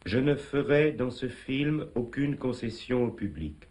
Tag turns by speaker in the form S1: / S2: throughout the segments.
S1: Je ne ferai dans ce film aucune concession au public.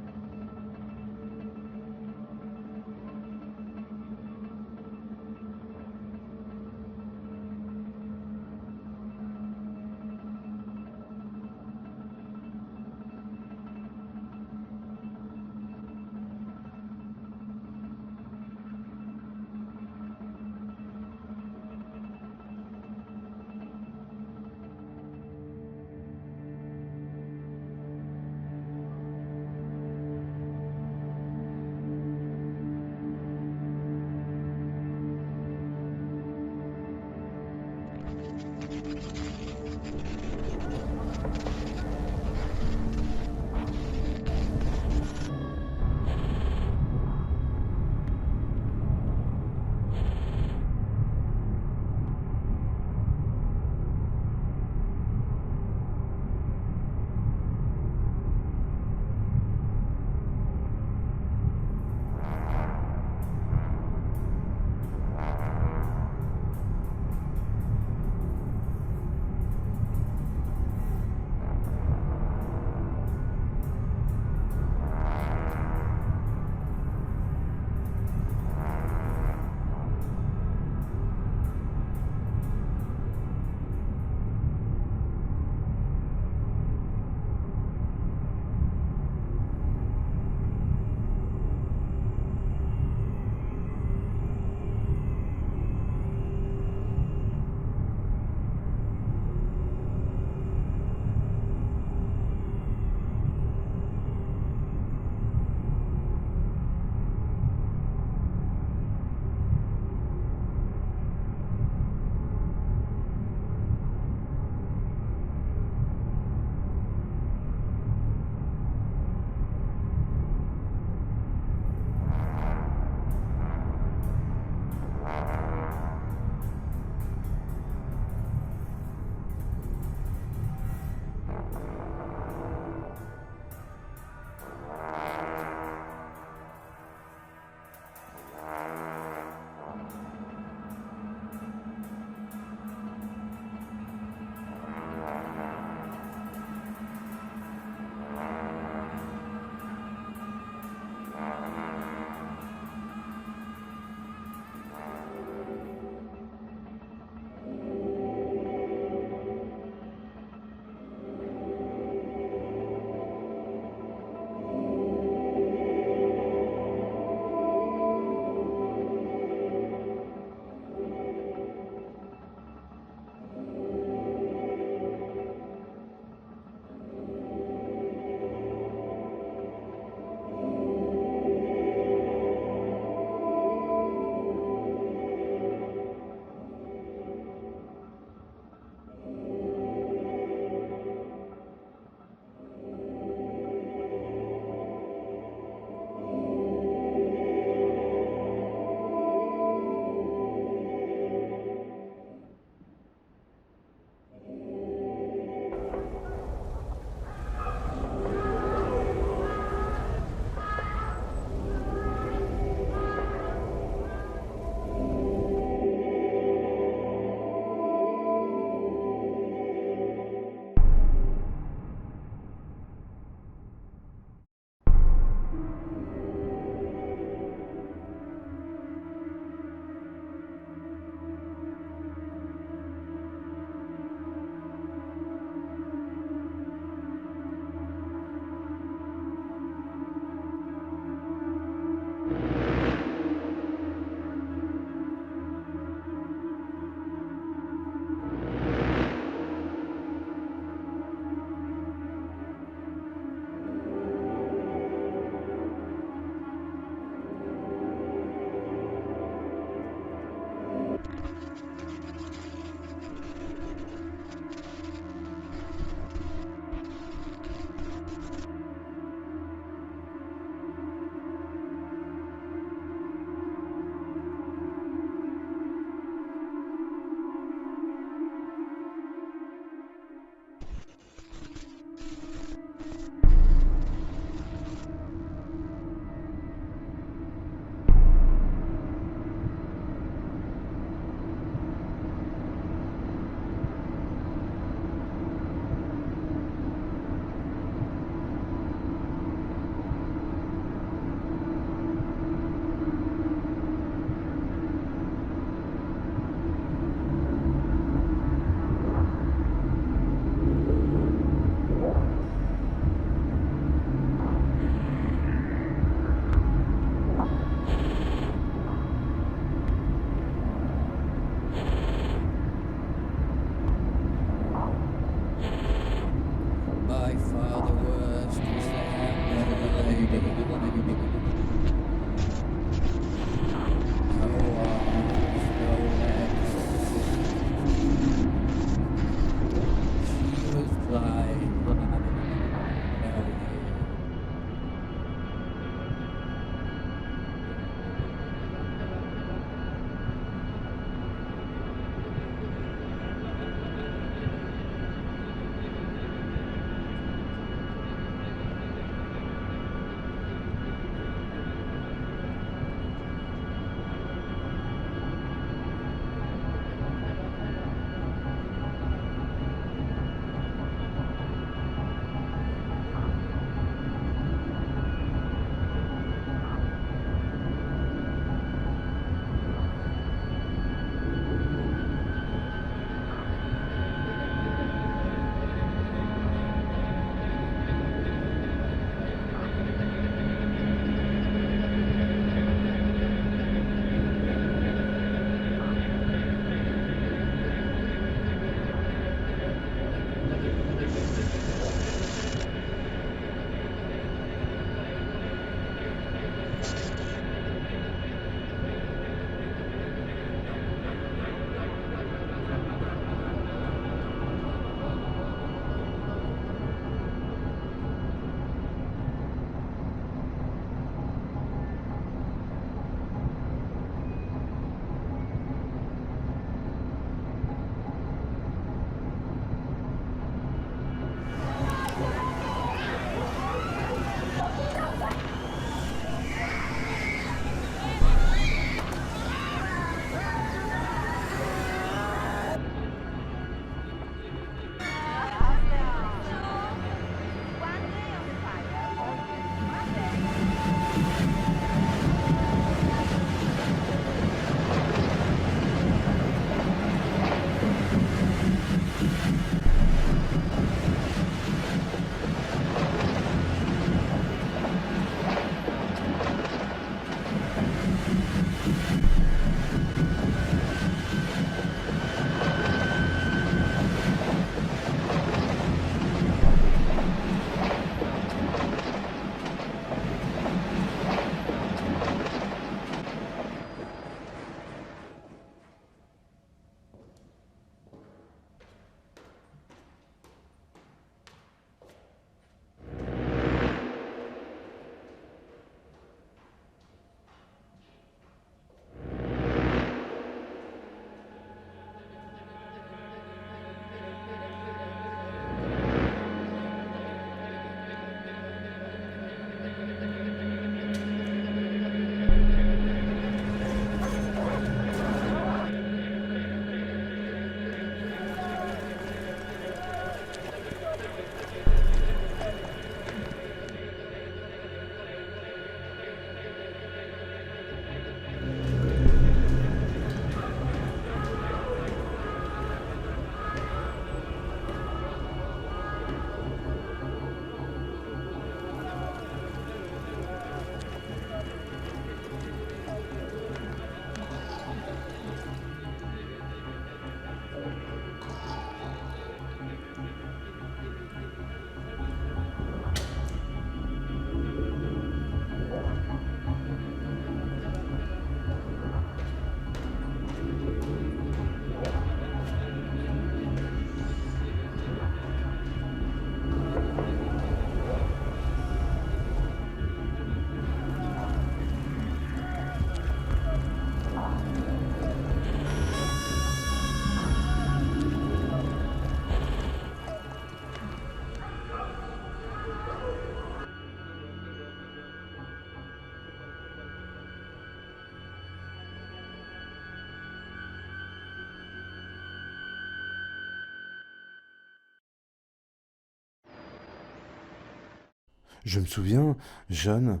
S2: Je me souviens, jeune,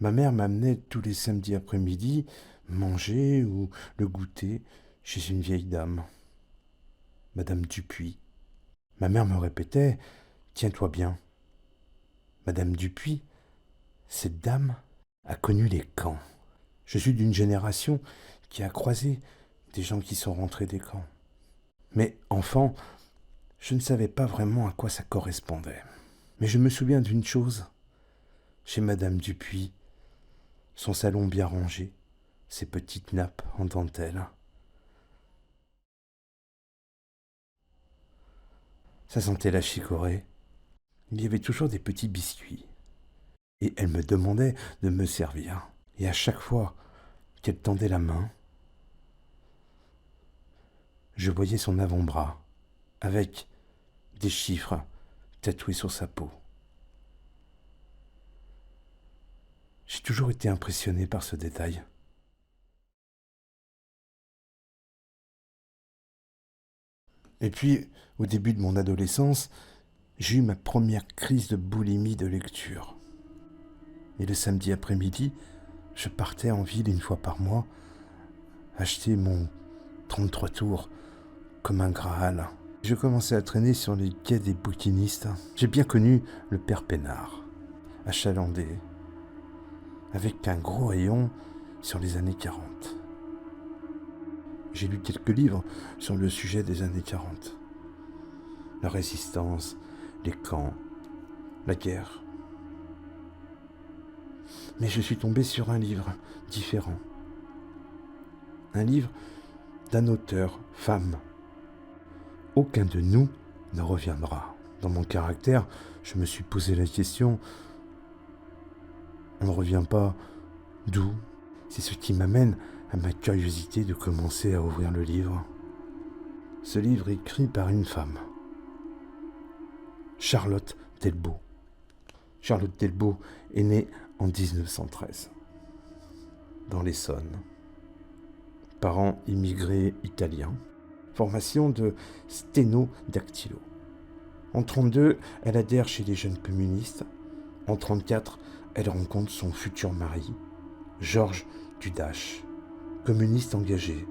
S2: ma mère m'amenait tous les samedis après-midi manger ou le goûter chez une vieille dame, Madame Dupuis. Ma mère me répétait: tiens-toi bien, Madame Dupuis, cette dame a connu les camps. Je suis d'une génération qui a croisé des gens qui sont rentrés des camps. Mais enfant, je ne savais pas vraiment à quoi ça correspondait. Mais je me souviens d'une chose. Chez Madame Dupuis, son salon bien rangé, ses petites nappes en dentelle. Ça sentait la chicorée. Il y avait toujours des petits biscuits. Et elle me demandait de me servir. Et à chaque fois qu'elle tendait la main, je voyais son avant-bras, avec des chiffres tatoués sur sa peau. J'ai toujours été impressionné par ce détail. Et puis, au début de mon adolescence, j'ai eu ma première crise de boulimie de lecture. Et le samedi après-midi, je partais en ville une fois par mois, acheter mon 33 tours comme un Graal. Je commençais à traîner sur les quais des bouquinistes. J'ai bien connu le père Pénard, achalandé, avec un gros rayon sur les années 40. J'ai lu quelques livres sur le sujet des années 40. La résistance, les camps, la guerre. Mais je suis tombé sur un livre différent. Un livre d'un auteur femme. Aucun de nous ne reviendra. Dans mon caractère, je me suis posé la question, on ne revient pas d'où? C'est ce qui m'amène à ma curiosité de commencer à ouvrir le livre. Ce livre écrit par une femme, Charlotte Delbo. Charlotte Delbo est née en 1913, dans l'Essonne. Parents immigrés italiens, formation de sténodactylo. En 1932, elle adhère chez les jeunes communistes. En 1934, elle rencontre son futur mari, Georges Dudache, communiste engagé.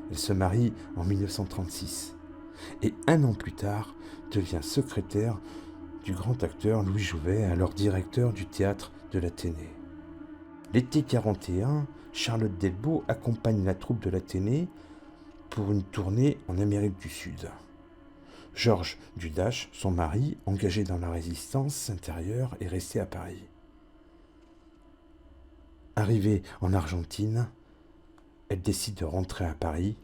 S2: Elle se marie en 1936 et un an plus tard devient secrétaire du grand acteur Louis Jouvet, alors directeur du théâtre de l'Athénée. L'été 1941, Charlotte Delbo accompagne la troupe de l'Athénée pour une tournée en Amérique du Sud. Georges Dudache, son mari, engagé dans la résistance intérieure, est resté à Paris. Arrivée en Argentine, elle décide de rentrer à Paris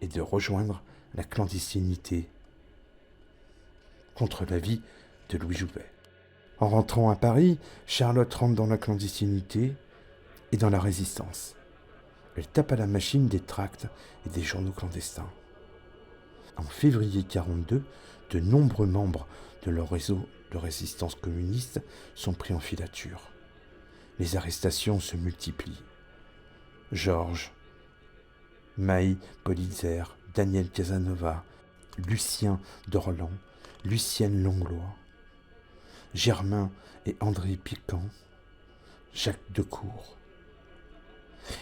S2: et de rejoindre la clandestinité contre l'avis de Louis Jouvet. En rentrant à Paris, Charlotte rentre dans la clandestinité et dans la résistance. Elle tape à la machine des tracts et des journaux clandestins. En février 1942, de nombreux membres de leur réseau de résistance communiste sont pris en filature. Les arrestations se multiplient. Georges, Maï Politzer, Daniel Casanova, Lucien Dorland, Lucienne Langlois, Germain et André Piquant, Jacques Decour.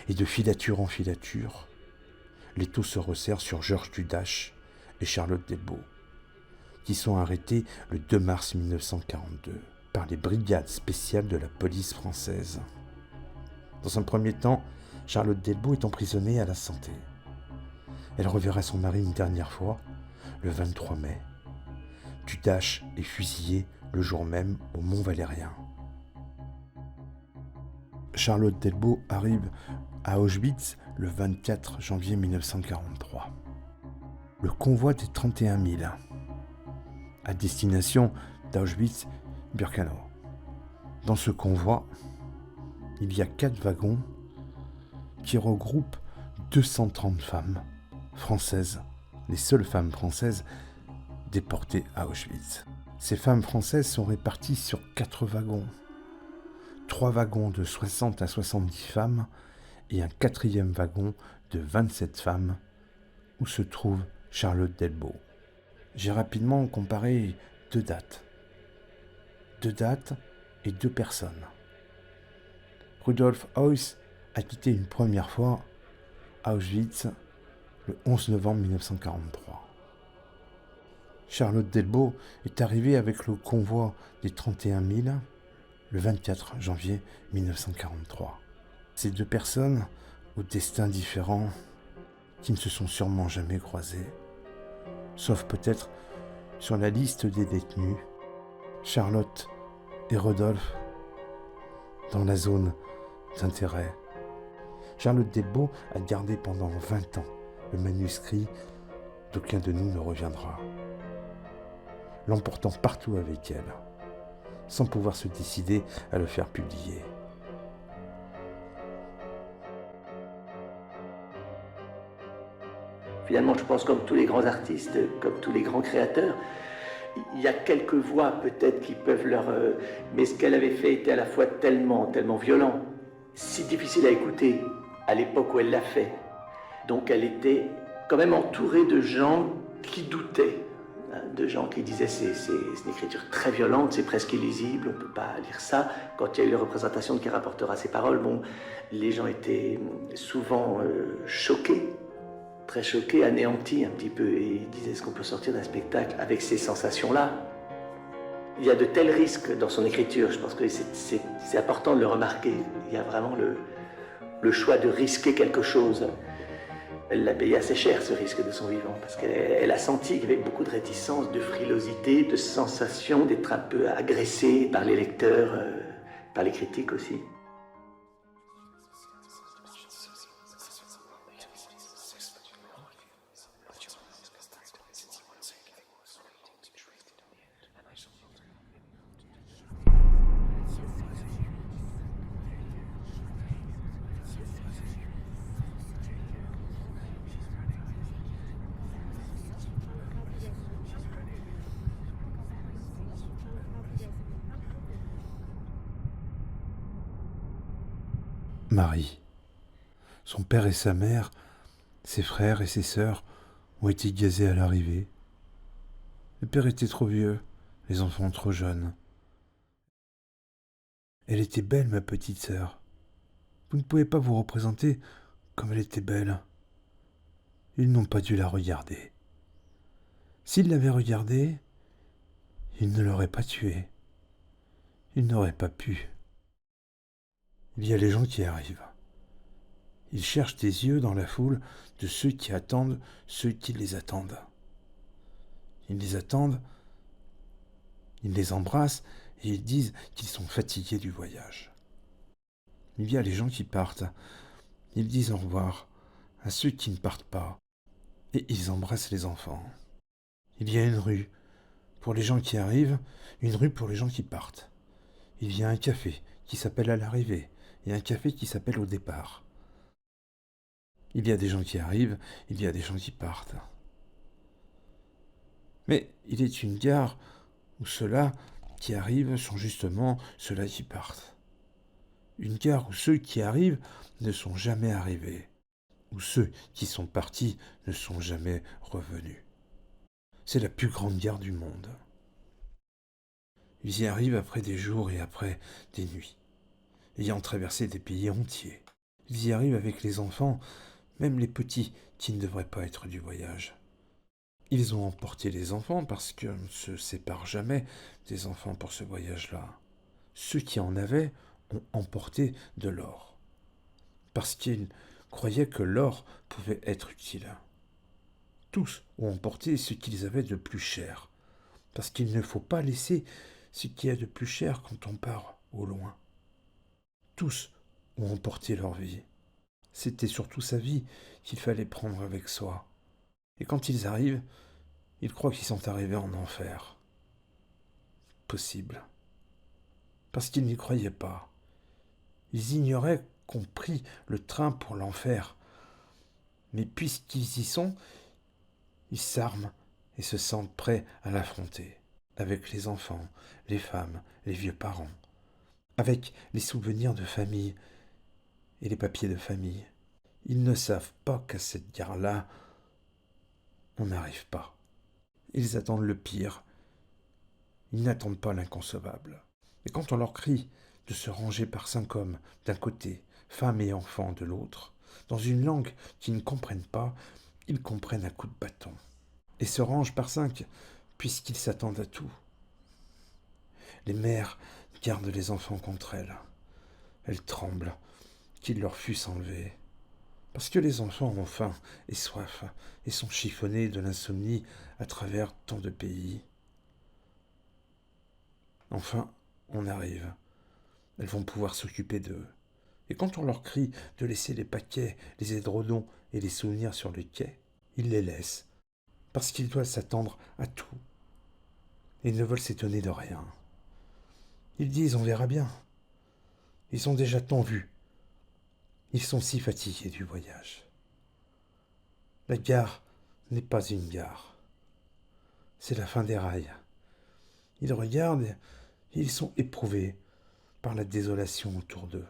S2: Et de filature en filature, l'étau se resserre sur Georges Dudache et Charlotte Delbo, qui sont arrêtés le 2 mars 1942 par les brigades spéciales de la police française. Dans un premier temps, Charlotte Delbo est emprisonnée à la Santé. Elle reverra son mari une dernière fois, le 23 mai. Dudache est fusillé le jour même au Mont-Valérien. Charlotte Delbo arrive à Auschwitz le 24 janvier 1943. Le convoi des 31 000 à destination d'Auschwitz-Birkenau. Dans ce convoi, il y a 4 wagons qui regroupent 230 femmes françaises, les seules femmes françaises déportées à Auschwitz. Ces femmes françaises sont réparties sur 4 wagons. 3 wagons de 60 à 70 femmes et un 4e wagon de 27 femmes où se trouve Charlotte Delbo. J'ai rapidement comparé 2 dates 2 dates et 2 personnes. Rudolf Heuss a quitté une première fois Auschwitz le 11 novembre 1943. Charlotte Delbo est arrivée avec le convoi des 31 000 le 24 janvier 1943. Ces 2 personnes, aux destins différents, qui ne se sont sûrement jamais croisées, sauf peut-être sur la liste des détenus, Charlotte et Rodolphe, dans la zone d'intérêt. Charlotte Delbo a gardé pendant 20 ans le manuscrit d'aucun de nous ne reviendra, l'emportant partout avec elle, sans pouvoir se décider à le faire publier.
S3: Finalement, je pense comme tous les grands artistes, comme tous les grands créateurs, il y a quelques voix peut-être qui peuvent leur... mais ce qu'elle avait fait était à la fois tellement violent, si difficile à écouter à l'époque où elle l'a fait. Donc elle était quand même entourée de gens qui doutaient, hein, de gens qui disaient c'est une écriture très violente, c'est presque illisible, on ne peut pas lire ça. Quand il y a eu la représentation de qui rapportera ces paroles, bon, les gens étaient souvent choqués, très choqués, anéantis un petit peu, et ils disaient est-ce qu'on peut sortir d'un spectacle avec ces sensations-là? Il y a de tels risques dans son écriture, je pense que c'est important de le remarquer. Il y a vraiment le choix de risquer quelque chose. Elle l'a payé assez cher, ce risque de son vivant, parce qu'elle a senti qu'il y avait beaucoup de réticence, de frilosité, de sensation d'être un peu agressée par les lecteurs, par les critiques aussi.
S2: Marie. Son père et sa mère, ses frères et ses sœurs ont été gazés à l'arrivée. Le père était trop vieux, les enfants trop jeunes. Elle était belle, ma petite sœur. Vous ne pouvez pas vous représenter comme elle était belle. Ils n'ont pas dû la regarder. S'ils l'avaient regardée, ils ne l'auraient pas tuée. Ils n'auraient pas pu. Il y a les gens qui arrivent. Ils cherchent des yeux dans la foule de ceux qui attendent ceux qui les attendent. Ils les attendent, ils les embrassent et ils disent qu'ils sont fatigués du voyage. Il y a les gens qui partent. Ils disent au revoir à ceux qui ne partent pas et ils embrassent les enfants. Il y a une rue pour les gens qui arrivent, une rue pour les gens qui partent. Il y a un café qui s'appelle à l'arrivée et un café qui s'appelle au départ. Il y a des gens qui arrivent, il y a des gens qui partent. Mais il est une gare où ceux-là qui arrivent sont justement ceux-là qui partent. Une gare où ceux qui arrivent ne sont jamais arrivés, où ceux qui sont partis ne sont jamais revenus. C'est la plus grande gare du monde. Ils y arrivent après des jours et après des nuits, ayant traversé des pays entiers. Ils y arrivent avec les enfants, même les petits qui ne devraient pas être du voyage. Ils ont emporté les enfants parce qu'on ne se sépare jamais des enfants pour ce voyage-là. Ceux qui en avaient ont emporté de l'or, parce qu'ils croyaient que l'or pouvait être utile. Tous ont emporté ce qu'ils avaient de plus cher, parce qu'il ne faut pas laisser ce qui est de plus cher quand on part au loin. Tous ont emporté leur vie. C'était surtout sa vie qu'il fallait prendre avec soi. Et quand ils arrivent, ils croient qu'ils sont arrivés en enfer. Possible. Parce qu'ils n'y croyaient pas. Ils ignoraient qu'on prit le train pour l'enfer. Mais puisqu'ils y sont, ils s'arment et se sentent prêts à l'affronter, avec les enfants, les femmes, les vieux parents, avec les souvenirs de famille et les papiers de famille. Ils ne savent pas qu'à cette gare-là, on n'arrive pas. Ils attendent le pire. Ils n'attendent pas l'inconcevable. Et quand on leur crie de se ranger par 5 hommes d'un côté, femmes et enfants de l'autre, dans une langue qu'ils ne comprennent pas, ils comprennent à coups de bâton. Et se rangent par 5, puisqu'ils s'attendent à tout. Les mères gardent les enfants contre elles. Elles tremblent qu'il leur fût enlevé. Parce que les enfants ont faim et soif et sont chiffonnés de l'insomnie à travers tant de pays. Enfin, on arrive. Elles vont pouvoir s'occuper d'eux. Et quand on leur crie de laisser les paquets, les édredons et les souvenirs sur le quai, ils les laissent, parce qu'ils doivent s'attendre à tout. Ils ne veulent s'étonner de rien. Ils disent on verra bien. Ils ont déjà tant vu. Ils sont si fatigués du voyage. La gare n'est pas une gare. C'est la fin des rails. Ils regardent et ils sont éprouvés par la désolation autour d'eux.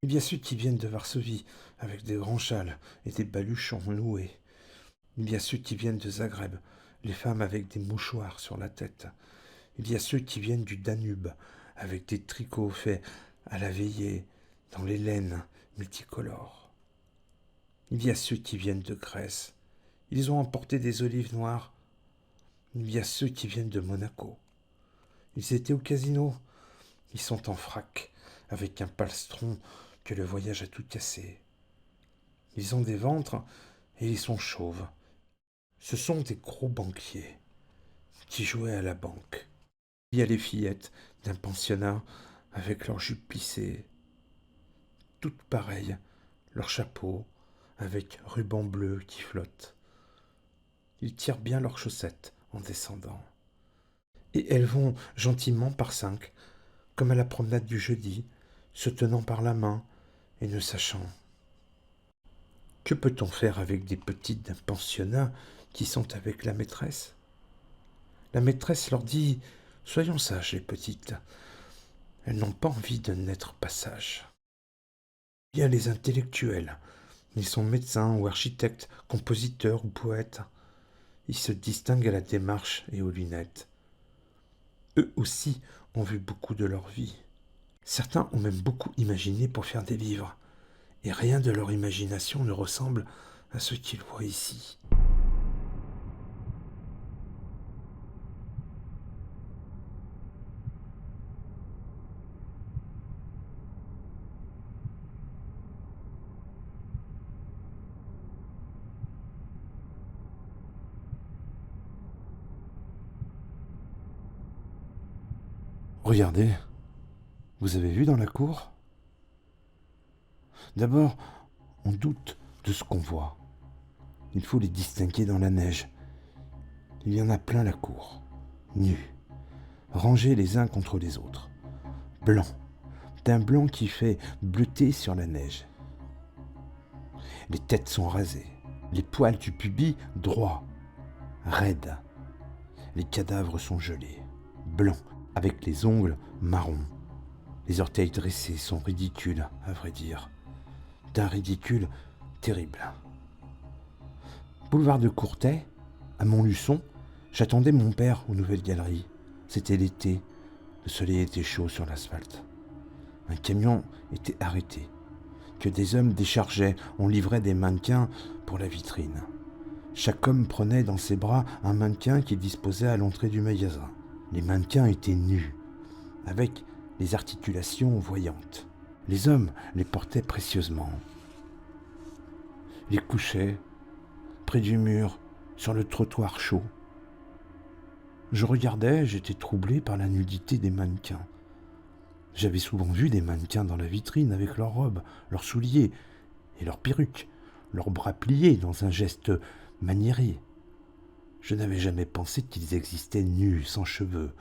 S2: Il y a ceux qui viennent de Varsovie avec des grands châles et des baluchons noués. Il y a ceux qui viennent de Zagreb, les femmes avec des mouchoirs sur la tête. Il y a ceux qui viennent du Danube avec des tricots faits à la veillée dans les laines multicolores. Il y a ceux qui viennent de Grèce. Ils ont emporté des olives noires. Il y a ceux qui viennent de Monaco. Ils étaient au casino. Ils sont en frac, avec un palstron que le voyage a tout cassé. Ils ont des ventres et ils sont chauves. Ce sont des gros banquiers qui jouaient à la banque. Il y a les fillettes d'un pensionnat avec leurs jupes plissées, toutes pareilles, leurs chapeaux avec rubans bleus qui flottent. Ils tirent bien leurs chaussettes en descendant. Et elles vont gentiment par 5, comme à la promenade du jeudi, se tenant par la main et ne sachant. Que peut-on faire avec des petites d'un pensionnat qui sont avec la maîtresse? La maîtresse leur dit « Soyons sages, les petites. » Elles n'ont pas envie de n'être pas sages. Il y a les intellectuels. Ils sont médecins ou architectes, compositeurs ou poètes. Ils se distinguent à la démarche et aux lunettes. Eux aussi ont vu beaucoup de leur vie. Certains ont même beaucoup imaginé pour faire des livres. Et rien de leur imagination ne ressemble à ce qu'ils voient ici. Regardez, vous avez vu dans la cour? D'abord, on doute de ce qu'on voit. Il faut les distinguer dans la neige. Il y en a plein la cour, nus, rangés les uns contre les autres, blancs, d'un blanc qui fait bleuter sur la neige. Les têtes sont rasées, les poils du pubis droits, raides. Les cadavres sont gelés, blancs, avec les ongles marrons. Les orteils dressés sont ridicules, à vrai dire. D'un ridicule terrible. Boulevard de Courtais, à Montluçon, j'attendais mon père aux Nouvelles Galeries. C'était l'été, le soleil était chaud sur l'asphalte. Un camion était arrêté, que des hommes déchargeaient, on livrait des mannequins pour la vitrine. Chaque homme prenait dans ses bras un mannequin qu'il disposait à l'entrée du magasin. Les mannequins étaient nus, avec les articulations voyantes. Les hommes les portaient précieusement. Les couchaient près du mur, sur le trottoir chaud. Je regardais, j'étais troublé par la nudité des mannequins. J'avais souvent vu des mannequins dans la vitrine avec leurs robes, leurs souliers et leurs perruques, leurs bras pliés dans un geste maniéré. Je n'avais jamais pensé qu'ils existaient nus, sans cheveux.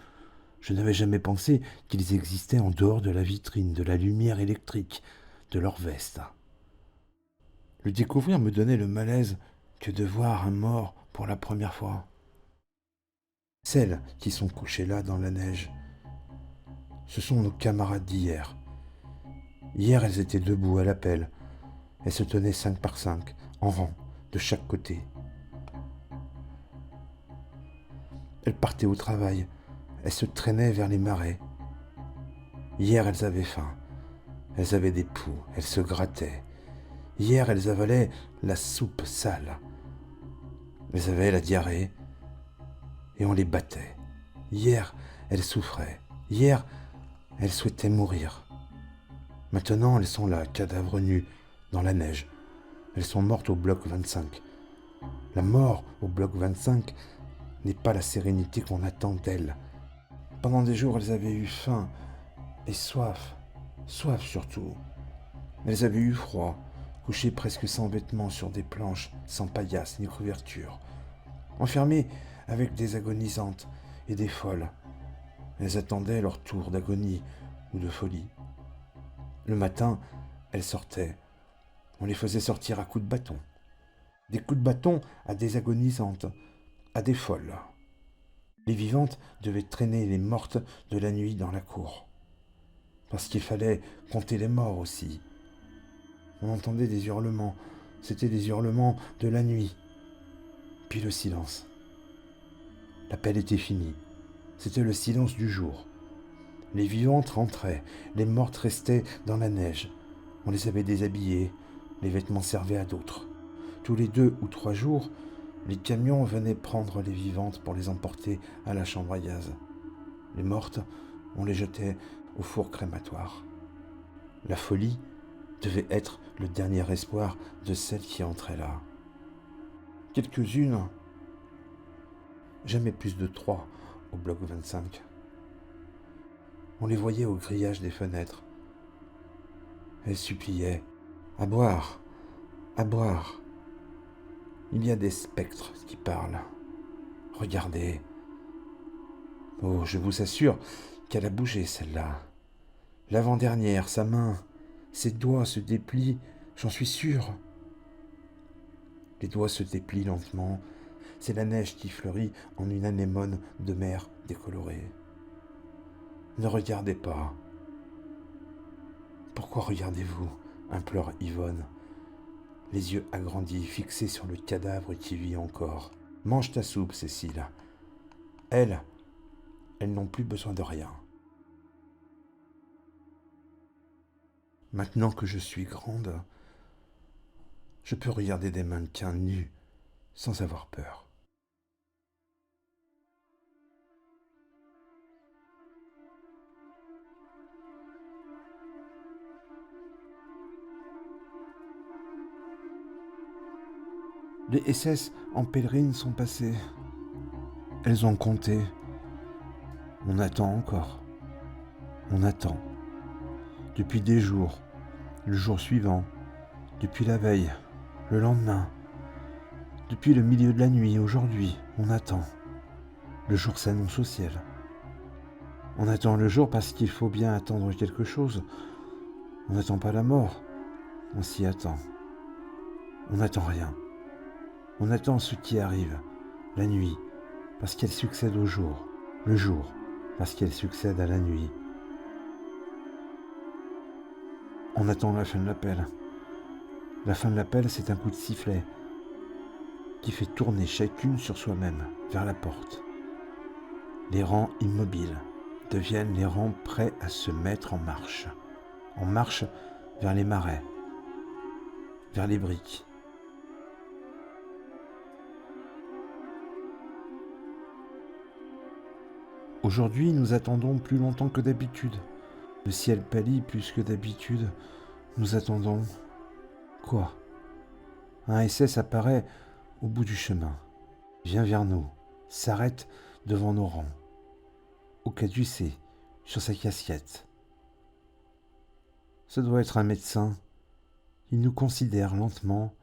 S2: Je n'avais jamais pensé qu'ils existaient en dehors de la vitrine, de la lumière électrique, de leur veste. Le découvrir me donnait le malaise que de voir un mort pour la première fois. Celles qui sont couchées là dans la neige, ce sont nos camarades d'hier. Hier, elles étaient debout à l'appel. Elles se tenaient 5 par 5, en rang, de chaque côté. Elles partaient au travail. Elles se traînaient vers les marais. Hier, elles avaient faim. Elles avaient des poux, elles se grattaient. Hier, elles avalaient la soupe sale. Elles avaient la diarrhée et on les battait. Hier, elles souffraient. Hier, elles souhaitaient mourir. Maintenant, elles sont là, cadavres nus, dans la neige. Elles sont mortes au bloc 25. La mort au bloc 25 n'est pas la sérénité qu'on attend d'elles. Pendant des jours, elles avaient eu faim et soif. Soif surtout. Elles avaient eu froid, couchées presque sans vêtements sur des planches, sans paillasse ni couverture. Enfermées avec des agonisantes et des folles. Elles attendaient leur tour d'agonie ou de folie. Le matin, elles sortaient. On les faisait sortir à coups de bâton. Des coups de bâton à des agonisantes, à des folles. Les vivantes devaient traîner les mortes de la nuit dans la cour. Parce qu'il fallait compter les morts aussi. On entendait des hurlements. C'était des hurlements de la nuit. Puis le silence. L'appel était fini. C'était le silence du jour. Les vivantes rentraient. Les mortes restaient dans la neige. On les avait déshabillées. Les vêtements servaient à d'autres. Tous les 2 ou 3 jours, les camions venaient prendre les vivantes pour les emporter à la chambre à gaz. Les mortes, on les jetait au four crématoire. La folie devait être le dernier espoir de celles qui entraient là. Quelques-unes, jamais plus de 3 au bloc 25. On les voyait au grillage des fenêtres. Elles suppliaient « À boire, à boire !» Il y a des spectres qui parlent. Regardez. Oh, je vous assure qu'elle a bougé, celle-là. L'avant-dernière, sa main, ses doigts se déplient, j'en suis sûr. Les doigts se déplient lentement. C'est la neige qui fleurit en une anémone de mer décolorée. Ne regardez pas. Pourquoi regardez-vous ? Implore Yvonne, les yeux agrandis, fixés sur le cadavre qui vit encore. Mange ta soupe, Cécile. Elles n'ont plus besoin de rien. Maintenant que je suis grande, je peux regarder des mannequins nus sans avoir peur. Les SS en pèlerine sont passés. Elles ont compté. On attend encore. On attend. Depuis des jours, le jour suivant, depuis la veille, le lendemain, depuis le milieu de la nuit, aujourd'hui, on attend. Le jour s'annonce au ciel. On attend le jour parce qu'il faut bien attendre quelque chose. On n'attend pas la mort. On s'y attend. On n'attend rien. On attend ce qui arrive, la nuit, parce qu'elle succède au jour, le jour, parce qu'elle succède à la nuit. On attend la fin de l'appel. La fin de l'appel, c'est un coup de sifflet qui fait tourner chacune sur soi-même, vers la porte. Les rangs immobiles deviennent les rangs prêts à se mettre en marche vers les marais, vers les briques. Aujourd'hui, nous attendons plus longtemps que d'habitude. Le ciel pâlit plus que d'habitude. Nous attendons... Quoi ? Un SS apparaît au bout du chemin. Vient vers nous. S'arrête devant nos rangs. Au caducée, sur sa casquette. Ce doit être un médecin. Il nous considère lentement.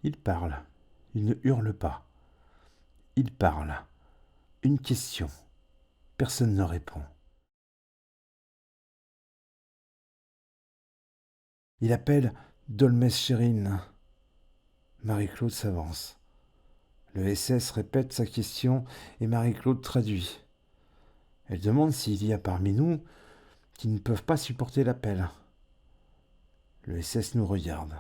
S2: Il parle. Il ne hurle pas. Il parle. Une question. Personne ne répond. Il appelle Dolmetscherin. Marie-Claude s'avance. Le SS répète sa question et Marie-Claude traduit. Elle demande s'il y a parmi nous qui ne peuvent pas supporter l'appel. Le SS nous regarde.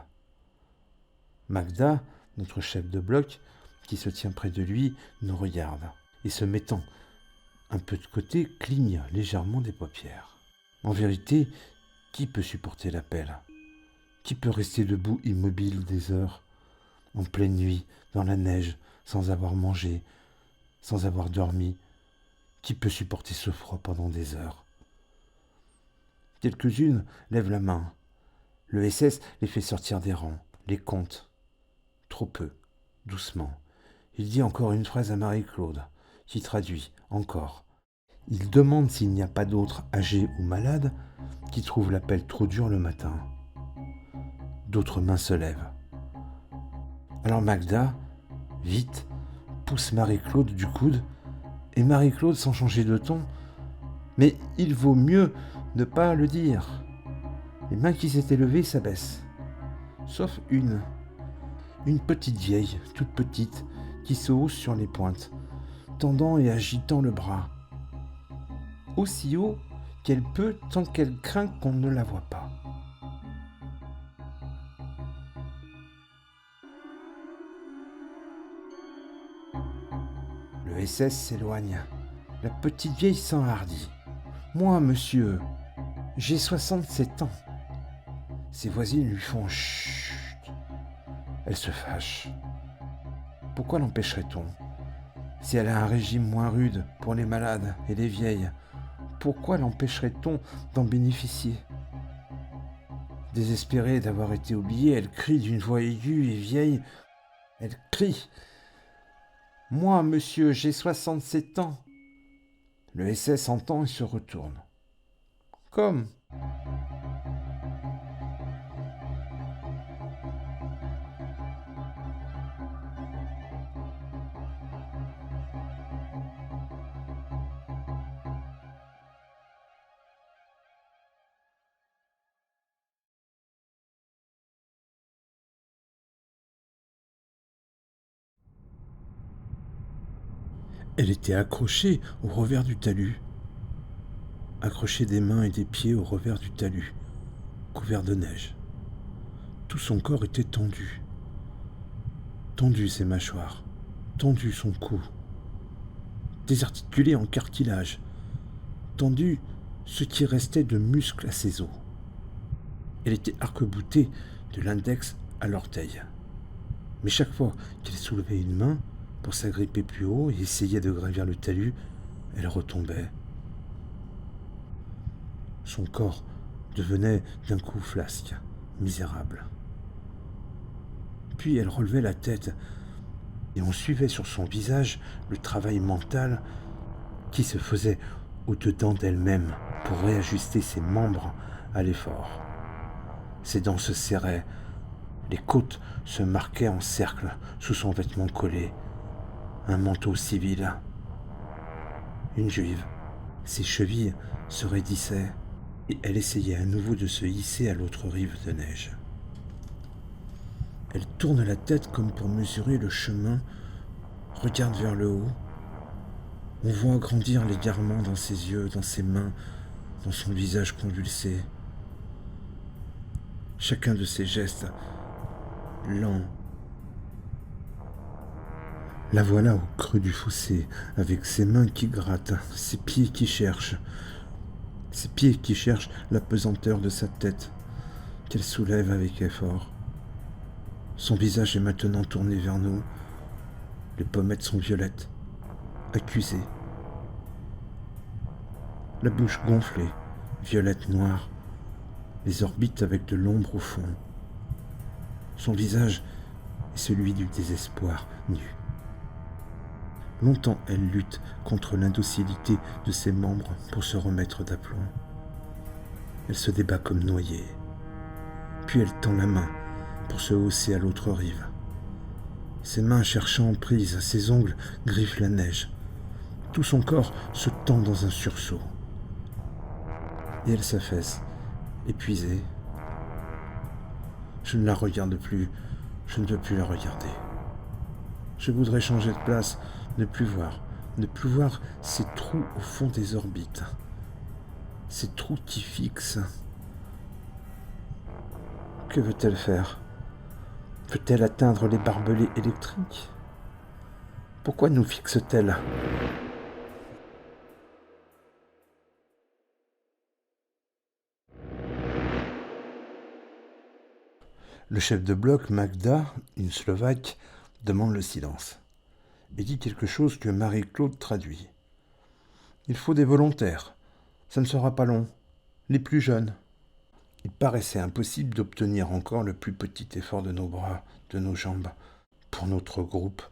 S2: Magda, notre chef de bloc, qui se tient près de lui, nous regarde et se mettant un peu de côté, cligne légèrement des paupières. En vérité, qui peut supporter l'appel? Qui peut rester debout immobile des heures, en pleine nuit, dans la neige, sans avoir mangé, sans avoir dormi? Qui peut supporter ce froid pendant des heures? Quelques-unes lèvent la main. Le SS les fait sortir des rangs, les compte. Trop peu, doucement. Il dit encore une phrase à Marie-Claude, qui traduit encore. Il demande s'il n'y a pas d'autres âgés ou malades qui trouvent l'appel trop dur le matin. D'autres mains se lèvent. Alors Magda, vite, pousse Marie-Claude du coude, et Marie-Claude, sans changer de ton, « Mais il vaut mieux ne pas le dire !» Les mains qui s'étaient levées s'abaissent, sauf une petite vieille, toute petite, qui se hausse sur les pointes, tendant et agitant le bras. Aussi haut qu'elle peut tant qu'elle craint qu'on ne la voie pas. Le SS s'éloigne. La petite vieille s'enhardit. « Moi, monsieur, j'ai 67 ans. » Ses voisines lui font « Chut !» Elle se fâche. Pourquoi l'empêcherait-on? Si elle a un régime moins rude pour les malades et les vieilles, pourquoi l'empêcherait-on d'en bénéficier? Désespérée d'avoir été oubliée, elle crie d'une voix aiguë et vieille. Elle crie. « Moi, monsieur, j'ai 67 ans. » Le SS entend et se retourne. « Comme ?» Elle était accrochée au revers du talus, accrochée des mains et des pieds au revers du talus, couvert de neige. Tout son corps était tendu, tendu ses mâchoires, tendu son cou, désarticulé en cartilage, tendu ce qui restait de muscles à ses os. Elle était arc-boutée de l'index à l'orteil. Mais chaque fois qu'elle soulevait une main pour s'agripper plus haut et essayait de gravir le talus, elle retombait. Son corps devenait d'un coup flasque, misérable. Puis elle relevait la tête et on suivait sur son visage le travail mental qui se faisait au-dedans d'elle-même pour réajuster ses membres à l'effort. Ses dents se serraient, les côtes se marquaient en cercle sous son vêtement collé, un manteau civil. Une juive, ses chevilles se raidissaient et elle essayait à nouveau de se hisser à l'autre rive de neige. Elle tourne la tête comme pour mesurer le chemin, regarde vers le haut. On voit grandir l'égarement dans ses yeux, dans ses mains, dans son visage convulsé. Chacun de ses gestes, lent. La voilà au creux du fossé, avec ses mains qui grattent, ses pieds qui cherchent la pesanteur de sa tête, qu'elle soulève avec effort. Son visage est maintenant tourné vers nous. Les pommettes sont violettes, accusées. La bouche gonflée, violette noire, les orbites avec de l'ombre au fond. Son visage est celui du désespoir nu. Longtemps elle lutte contre l'indocilité de ses membres pour se remettre d'aplomb. Elle se débat comme noyée. Puis elle tend la main pour se hausser à l'autre rive. Ses mains cherchant prise, ses ongles griffent la neige. Tout son corps se tend dans un sursaut. Et elle s'affaisse, épuisée. Je ne la regarde plus, je ne veux plus la regarder. Je voudrais changer de place, ne plus voir ces trous au fond des orbites, ces trous qui fixent. Que veut-elle faire? Veut-elle atteindre les barbelés électriques? Pourquoi nous fixe-t-elle? Le chef de bloc, Magda, une Slovaque, demande le silence et dit quelque chose que Marie-Claude traduit. Il faut des volontaires. Ça ne sera pas long. Les plus jeunes. Il paraissait impossible d'obtenir encore le plus petit effort de nos bras, de nos jambes, pour notre groupe.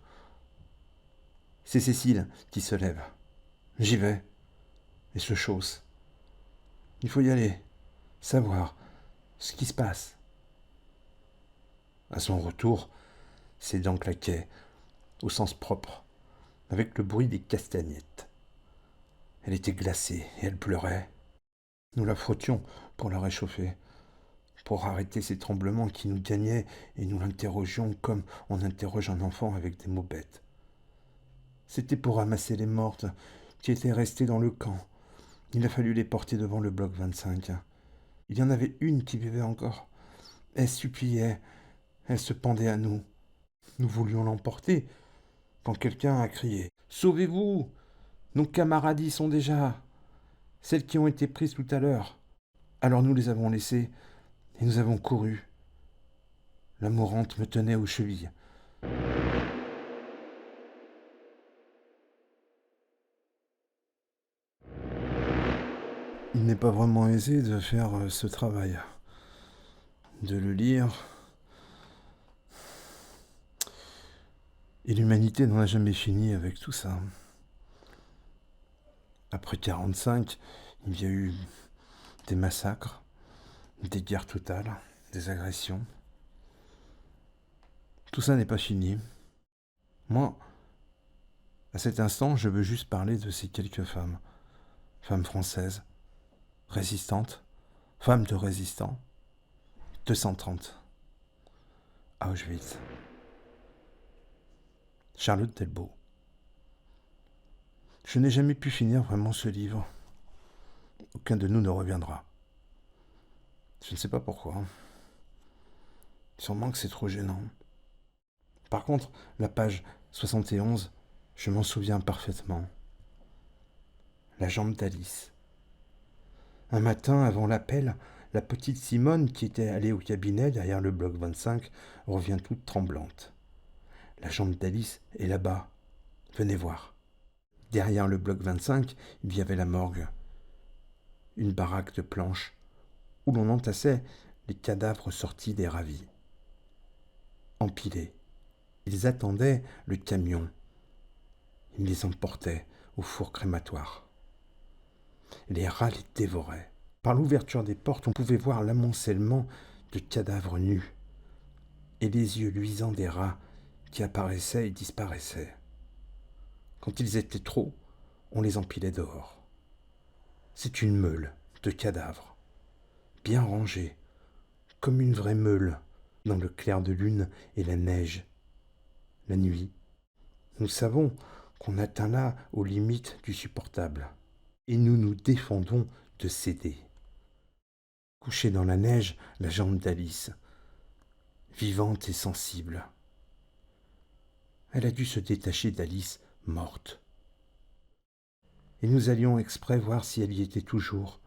S2: C'est Cécile qui se lève. J'y vais. Et se chausse. Il faut y aller. Savoir ce qui se passe. À son retour, ses dents claquaient, au sens propre, avec le bruit des castagnettes. Elle était glacée et elle pleurait. Nous la frottions pour la réchauffer, pour arrêter ces tremblements qui nous gagnaient et nous l'interrogions comme on interroge un enfant avec des mots bêtes. C'était pour ramasser les mortes qui étaient restées dans le camp. Il a fallu les porter devant le bloc 25. Il y en avait une qui vivait encore. Elle suppliait, elle se pendait à nous. Nous voulions l'emporter quand quelqu'un a crié « Sauvez-vous ! Nos camarades y sont déjà ! Celles qui ont été prises tout à l'heure !» Alors nous les avons laissées et nous avons couru. La mourante me tenait aux chevilles. Il n'est pas vraiment aisé de faire ce travail, de le lire. Et l'humanité n'en a jamais fini avec tout ça. Après 1945, il y a eu des massacres, des guerres totales, des agressions. Tout ça n'est pas fini. Moi, à cet instant, je veux juste parler de ces quelques femmes. Femmes françaises, résistantes, femmes de résistants. 230. Auschwitz. Charlotte Delbo. Je n'ai jamais pu finir vraiment ce livre. Aucun de nous ne reviendra. Je ne sais pas pourquoi. Sûrement que c'est trop gênant. Par contre, la page 71, je m'en souviens parfaitement. La jambe d'Alice. Un matin, avant l'appel, la petite Simone, qui était allée au cabinet derrière le bloc 25, revient toute tremblante. La jambe d'Alice est là-bas. Venez voir. Derrière le bloc 25, il y avait la morgue. Une baraque de planches où l'on entassait les cadavres sortis des ravis. Empilés, ils attendaient le camion. Il les emportait au four crématoire. Les rats les dévoraient. Par l'ouverture des portes, on pouvait voir l'amoncellement de cadavres nus et les yeux luisants des rats qui apparaissaient et disparaissaient. Quand ils étaient trop, on les empilait dehors. C'est une meule de cadavres, bien rangée, comme une vraie meule, dans le clair de lune et la neige. La nuit, nous savons qu'on atteint là aux limites du supportable, et nous nous défendons de céder. Couchée dans la neige, la jambe d'Alice, vivante et sensible. Elle a dû se détacher d'Alice morte. Et nous allions exprès voir si elle y était toujours,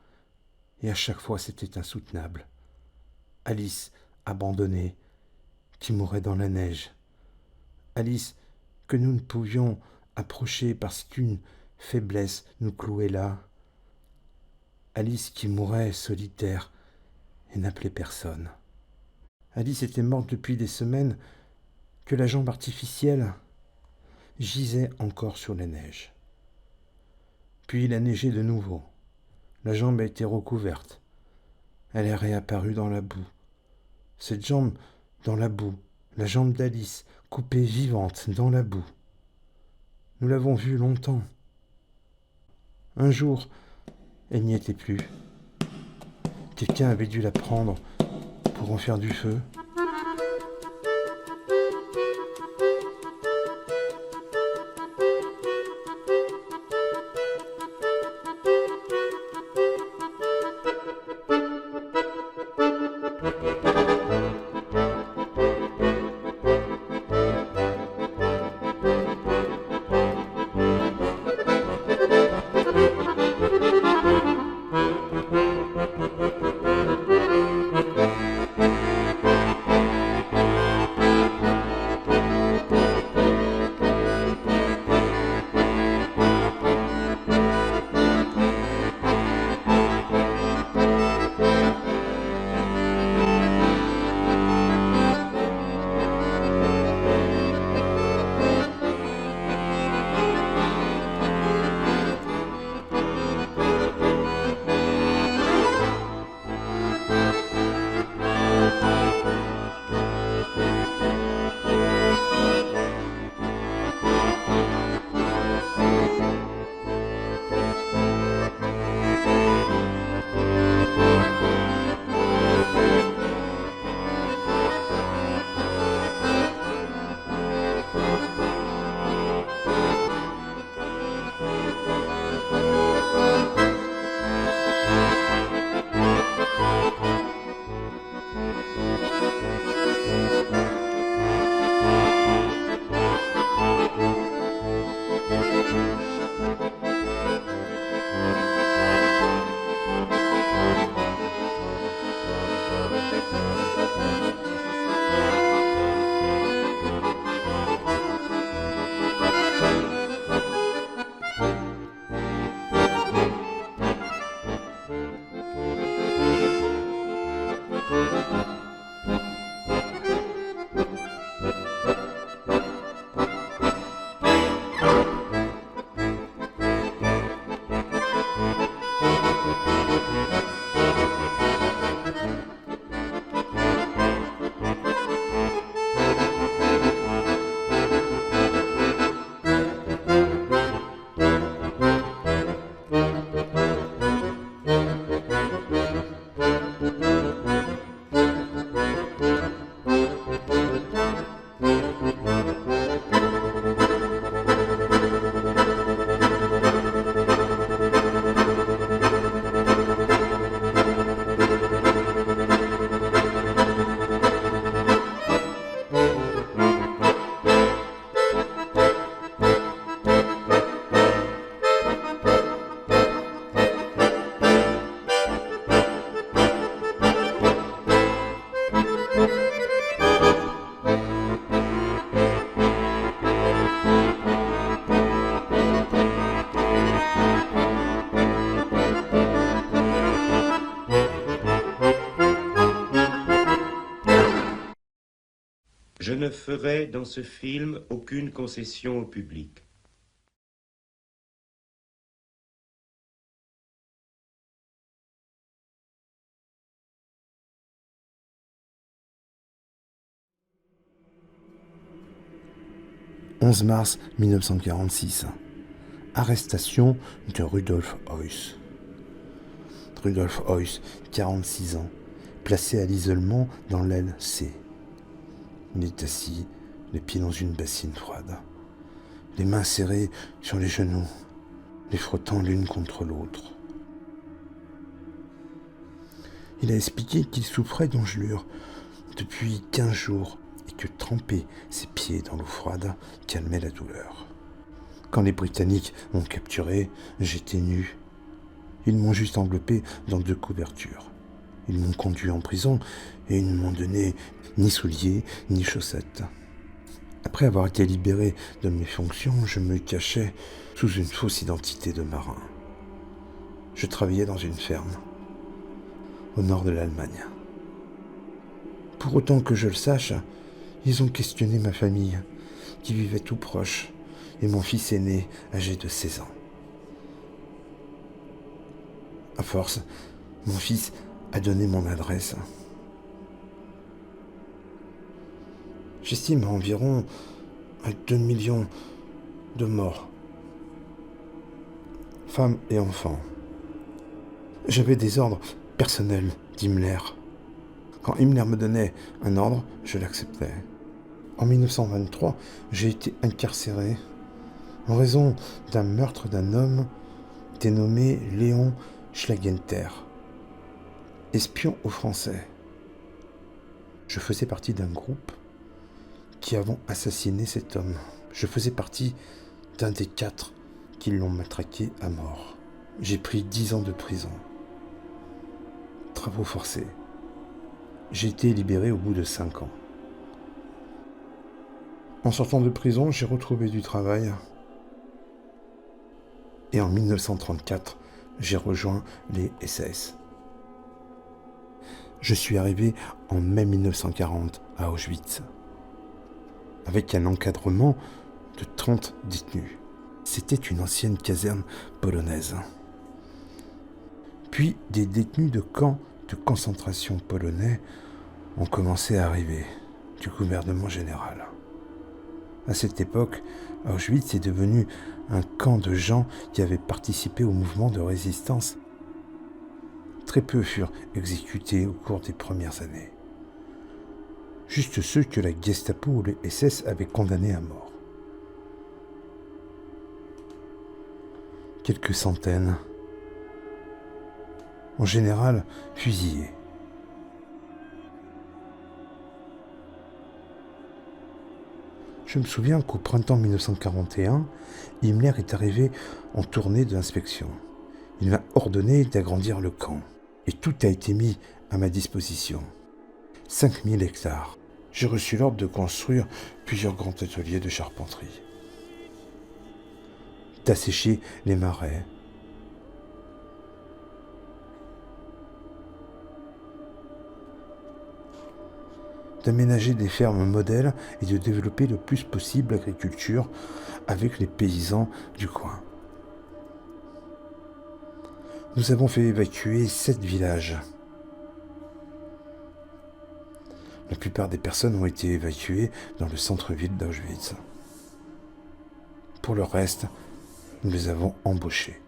S2: et à chaque fois c'était insoutenable. Alice abandonnée, qui mourait dans la neige. Alice que nous ne pouvions approcher parce qu'une faiblesse nous clouait là. Alice qui mourait solitaire et n'appelait personne. Alice était morte depuis des semaines que la jambe artificielle gisait encore sur la neige. Puis il a neigé de nouveau. La jambe a été recouverte. Elle est réapparue dans la boue. Cette jambe dans la boue, la jambe d'Alice, coupée vivante dans la boue. Nous l'avons vue longtemps. Un jour, elle n'y était plus. Quelqu'un avait dû la prendre pour en faire du feu.
S1: Je ne ferai dans ce film aucune concession au public.
S2: « 11 mars 1946. Arrestation de Rudolf Heuss. Rudolf Heuss, 46 ans, placé à l'isolement dans l'aile C. Il est assis, les pieds dans une bassine froide, les mains serrées sur les genoux, les frottant l'une contre l'autre. Il a expliqué qu'il souffrait d'engelure depuis 15 jours et que tremper ses pieds dans l'eau froide calmait la douleur. Quand les Britanniques m'ont capturé, j'étais nu. Ils m'ont juste enveloppé dans 2 couvertures. Ils m'ont conduit en prison et ils ne m'ont donné ni souliers ni chaussettes. Après avoir été libéré de mes fonctions, je me cachais sous une fausse identité de marin. Je travaillais dans une ferme, au nord de l'Allemagne. Pour autant que je le sache, ils ont questionné ma famille, qui vivait tout proche, et mon fils aîné, âgé de 16 ans. À force, mon fils a donné mon adresse. J'estime à environ 2 millions de morts, femmes et enfants. J'avais des ordres personnels d'Himmler. Quand Himmler me donnait un ordre, je l'acceptais. En 1923, j'ai été incarcéré en raison d'un meurtre d'un homme dénommé Léon Schlagenter, espion aux Français. Je faisais partie d'un groupe qui avons assassiné cet homme. Je faisais partie d'un des 4 qui l'ont matraqué à mort. J'ai pris 10 ans de prison. Travaux forcés. J'ai été libéré au bout de 5 ans. En sortant de prison, j'ai retrouvé du travail. Et en 1934, j'ai rejoint les SS. Je suis arrivé en mai 1940 à Auschwitz, avec un encadrement de 30 détenus. C'était une ancienne caserne polonaise. Puis des détenus de camps de concentration polonais ont commencé à arriver, du gouvernement général. À cette époque, Auschwitz est devenu un camp de gens qui avaient participé au mouvement de résistance. Très peu furent exécutés au cours des premières années. Juste ceux que la Gestapo ou les SS avaient condamnés à mort. Quelques centaines, en général fusillés. Je me souviens qu'au printemps 1941, Himmler est arrivé en tournée d'inspection. Il m'a ordonné d'agrandir le camp. Et tout a été mis à ma disposition. 5000 hectares. J'ai reçu l'ordre de construire plusieurs grands ateliers de charpenterie. D'assécher les marais. D'aménager des fermes modèles et de développer le plus possible l'agriculture avec les paysans du coin. Nous avons fait évacuer 7 villages. La plupart des personnes ont été évacuées dans le centre-ville d'Auschwitz. Pour le reste, nous les avons embauchés.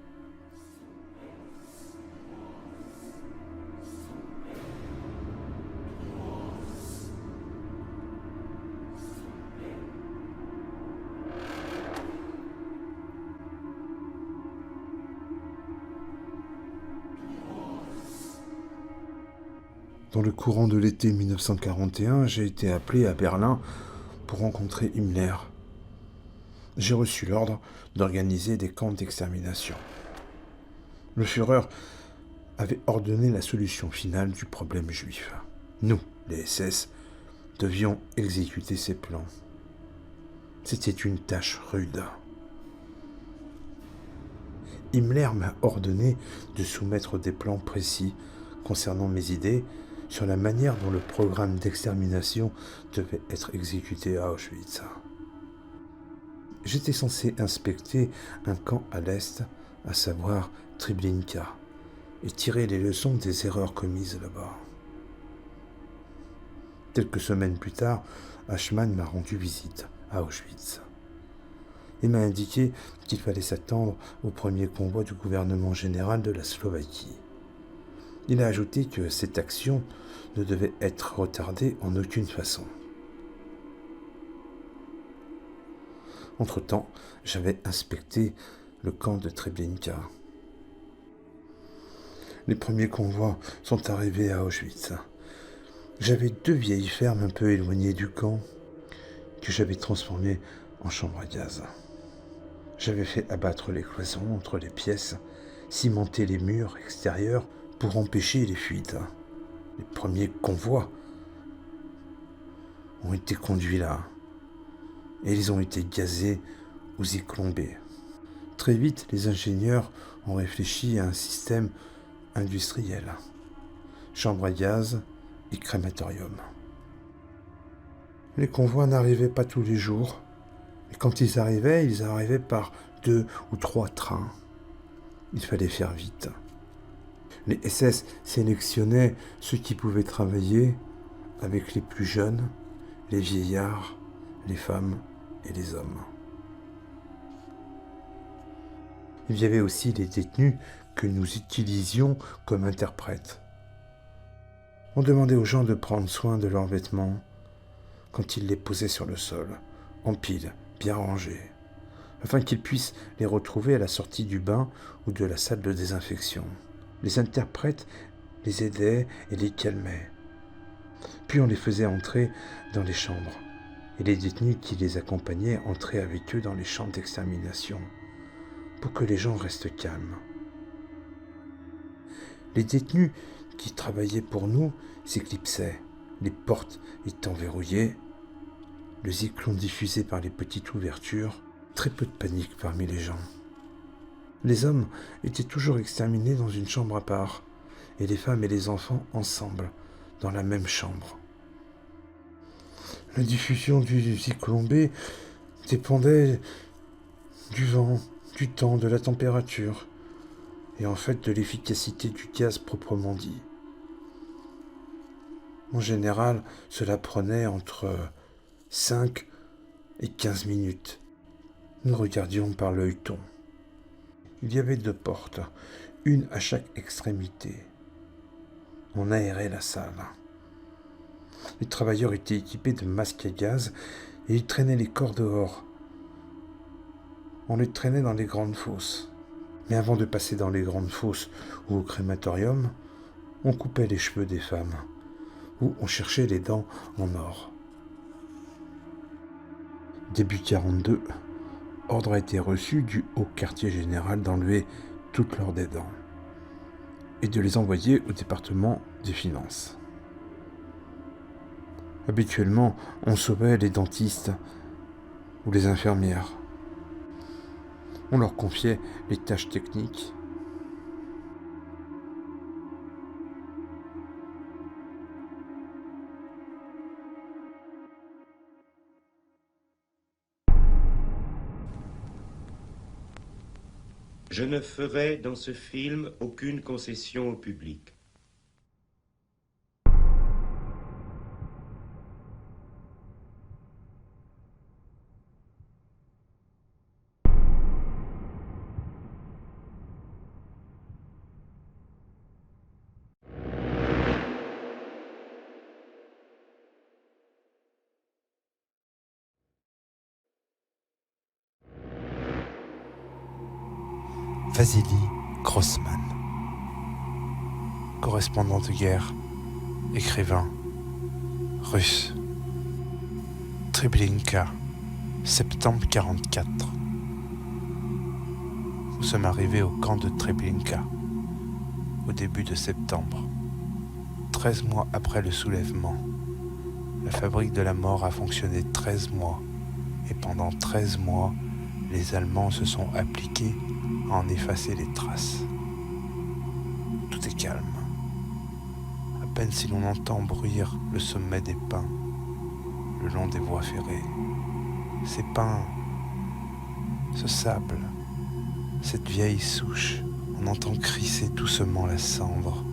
S2: Dans le courant de l'été 1941, j'ai été appelé à Berlin pour rencontrer Himmler. J'ai reçu l'ordre d'organiser des camps d'extermination. Le Führer avait ordonné la solution finale du problème juif. Nous, les SS, devions exécuter ses plans. C'était une tâche rude. Himmler m'a ordonné de soumettre des plans précis concernant mes idées sur la manière dont le programme d'extermination devait être exécuté à Auschwitz. J'étais censé inspecter un camp à l'est, à savoir Treblinka, et tirer les leçons des erreurs commises là-bas. Quelques semaines plus tard, Eichmann m'a rendu visite à Auschwitz. Il m'a indiqué qu'il fallait s'attendre au premier convoi du gouvernement général de la Slovaquie. Il a ajouté que cette action ne devait être retardée en aucune façon. Entre-temps, j'avais inspecté le camp de Treblinka. Les premiers convois sont arrivés à Auschwitz. J'avais 2 vieilles fermes un peu éloignées du camp que j'avais transformées en chambres à gaz. J'avais fait abattre les cloisons entre les pièces, cimenter les murs extérieurs pour empêcher les fuites. Les premiers convois ont été conduits là, et ils ont été gazés ou zyklonbés. Très vite, les ingénieurs ont réfléchi à un système industriel, chambre à gaz et crématorium. Les convois n'arrivaient pas tous les jours, et quand ils arrivaient par 2 ou 3 trains. Il fallait faire vite. Les SS sélectionnaient ceux qui pouvaient travailler avec les plus jeunes, les vieillards, les femmes et les hommes. Il y avait aussi les détenus que nous utilisions comme interprètes. On demandait aux gens de prendre soin de leurs vêtements quand ils les posaient sur le sol, en piles, bien rangés, afin qu'ils puissent les retrouver à la sortie du bain ou de la salle de désinfection. Les interprètes les aidaient et les calmaient. Puis on les faisait entrer dans les chambres, et les détenus qui les accompagnaient entraient avec eux dans les champs d'extermination, pour que les gens restent calmes. Les détenus qui travaillaient pour nous s'éclipsaient, les portes étant verrouillées, le zyklon diffusé par les petites ouvertures, très peu de panique parmi les gens. Les hommes étaient toujours exterminés dans une chambre à part, et les femmes et les enfants ensemble, dans la même chambre. La diffusion du zyklon B dépendait du vent, du temps, de la température, et en fait de l'efficacité du gaz proprement dit. En général, cela prenait entre 5 et 15 minutes. Nous regardions par l'œilleton. Il y avait 2 portes, une à chaque extrémité. On aérait la salle. Les travailleurs étaient équipés de masques à gaz et ils traînaient les corps dehors. On les traînait dans les grandes fosses. Mais avant de passer dans les grandes fosses ou au crématorium, on coupait les cheveux des femmes ou on cherchait les dents en or. Début 42, ordre a été reçu du haut quartier général d'enlever toutes leurs des dents et de les envoyer au département des finances. Habituellement, on sauvait les dentistes ou les infirmières. On leur confiait les tâches techniques.
S1: Je ne ferai dans ce film aucune concession au public.
S2: Vassili Grossman, correspondant de guerre, écrivain, russe. Treblinka, septembre 44. Nous sommes arrivés au camp de Treblinka, au début de septembre. 13 mois après le soulèvement, la fabrique de la mort a fonctionné 13 mois, et pendant 13 mois, les Allemands se sont appliqués à en effacer les traces. Tout est calme. À peine si l'on entend bruire le sommet des pins, le long des voies ferrées. Ces pins, ce sable, cette vieille souche, on entend crisser doucement la cendre,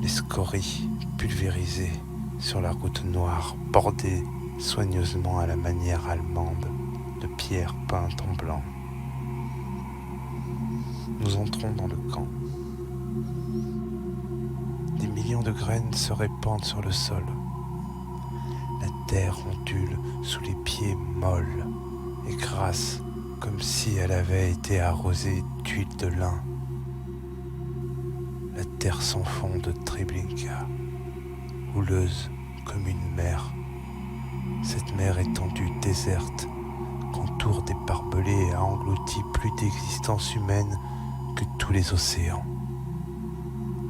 S2: les scories pulvérisées sur la route noire, bordée soigneusement à la manière allemande de pierres peintes en blanc. Nous entrons dans le camp. Des millions de graines se répandent sur le sol. La terre ondule sous les pieds molles et grasse comme si elle avait été arrosée d'huile de lin. La terre sans fond de Treblinka, houleuse comme une mer. Cette mer étendue déserte qu'entourent des barbelés a englouti plus d'existence humaine que tous les océans.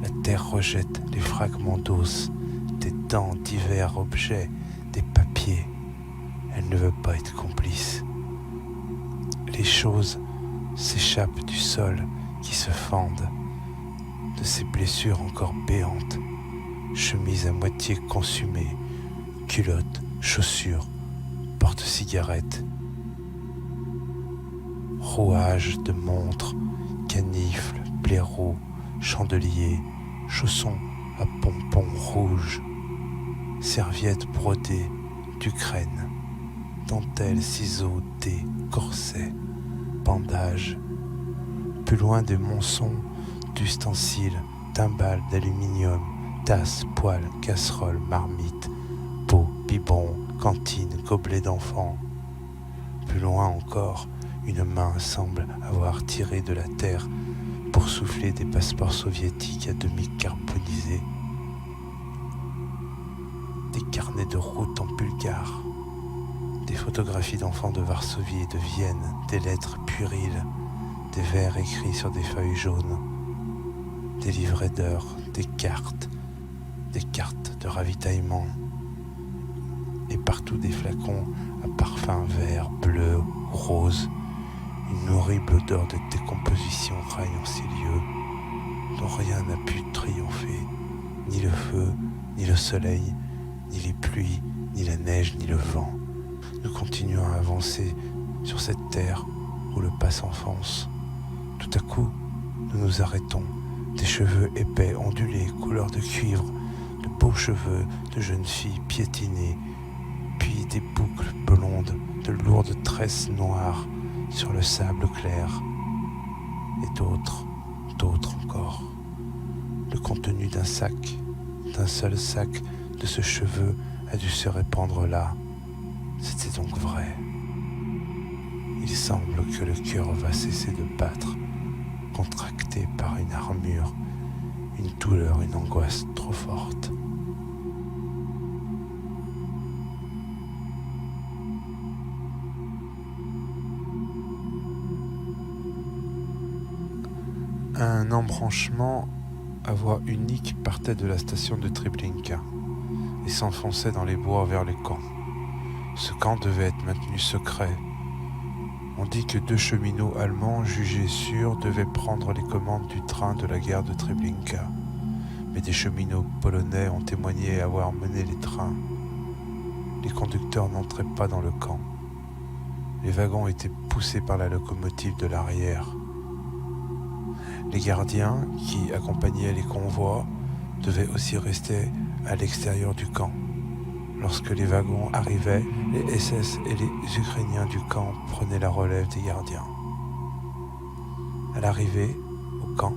S2: La terre rejette les fragments d'os, des dents divers objets, des papiers. Elle ne veut pas être complice. Les choses s'échappent du sol qui se fendent, de ces blessures encore béantes, chemises à moitié consumées, culottes, chaussures, porte-cigarettes, rouages de montres, canifles, blaireaux, chandeliers, chaussons à pompons rouges, serviettes brodées d'Ukraine, dentelles, ciseaux, dés, corsets, bandages, plus loin des monceaux d'ustensiles, timbales d'aluminium, tasses, poêles, casseroles, marmites, pots, biberons, cantines, gobelets d'enfants. Plus loin encore, une main semble avoir tiré de la terre pour souffler des passeports soviétiques à demi carbonisés, des carnets de route en bulgare, des photographies d'enfants de Varsovie et de Vienne, des lettres puériles, des vers écrits sur des feuilles jaunes, des livrets d'heures, des cartes de ravitaillement, et partout des flacons à parfum vert, bleu, rose. Une horrible odeur de décomposition règne en ces lieux, dont rien n'a pu triompher, ni le feu, ni le soleil, ni les pluies, ni la neige, ni le vent. Nous continuons à avancer sur cette terre où le pas s'enfonce. Tout à coup, nous nous arrêtons. Des cheveux épais, ondulés, couleur de cuivre, de beaux cheveux de jeunes filles piétinés, puis des boucles blondes, de lourdes tresses noires sur le sable clair, et d'autres encore. Le contenu d'un seul sac de ce cheveu a dû se répandre là. C'était donc vrai. Il semble que le cœur va cesser de battre, contracté par une armure, une douleur, une angoisse trop forte. Un embranchement à voie unique partait de la station de Treblinka et s'enfonçait dans les bois vers le camp. Ce camp devait être maintenu secret. On dit que 2 cheminots allemands jugés sûrs devaient prendre les commandes du train de la gare de Treblinka. Mais des cheminots polonais ont témoigné avoir mené les trains. Les conducteurs n'entraient pas dans le camp. Les wagons étaient poussés par la locomotive de l'arrière. Les gardiens, qui accompagnaient les convois, devaient aussi rester à l'extérieur du camp. Lorsque les wagons arrivaient, les SS et les Ukrainiens du camp prenaient la relève des gardiens. À l'arrivée, au camp,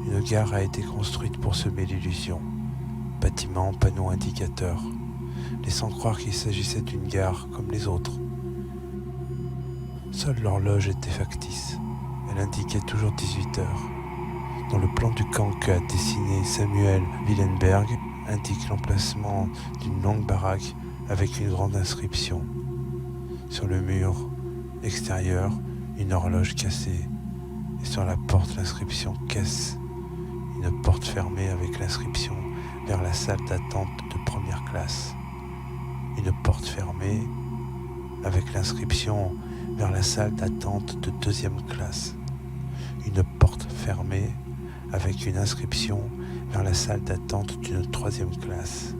S2: une gare a été construite pour semer l'illusion. Bâtiments, panneaux indicateurs, laissant croire qu'il s'agissait d'une gare comme les autres. Seule l'horloge était factice. Elle indiquait toujours 18 heures. Dans le plan du camp qu'a dessiné Samuel Willenberg, indique l'emplacement d'une longue baraque avec une grande inscription. Sur le mur extérieur, une horloge cassée. Et sur la porte, l'inscription « Caisse ». Une porte fermée avec l'inscription « Vers la salle d'attente de première classe ». Une porte fermée avec l'inscription « Vers la salle d'attente de deuxième classe ». Une porte fermée avec une inscription vers la salle d'attente d'une 3e classe.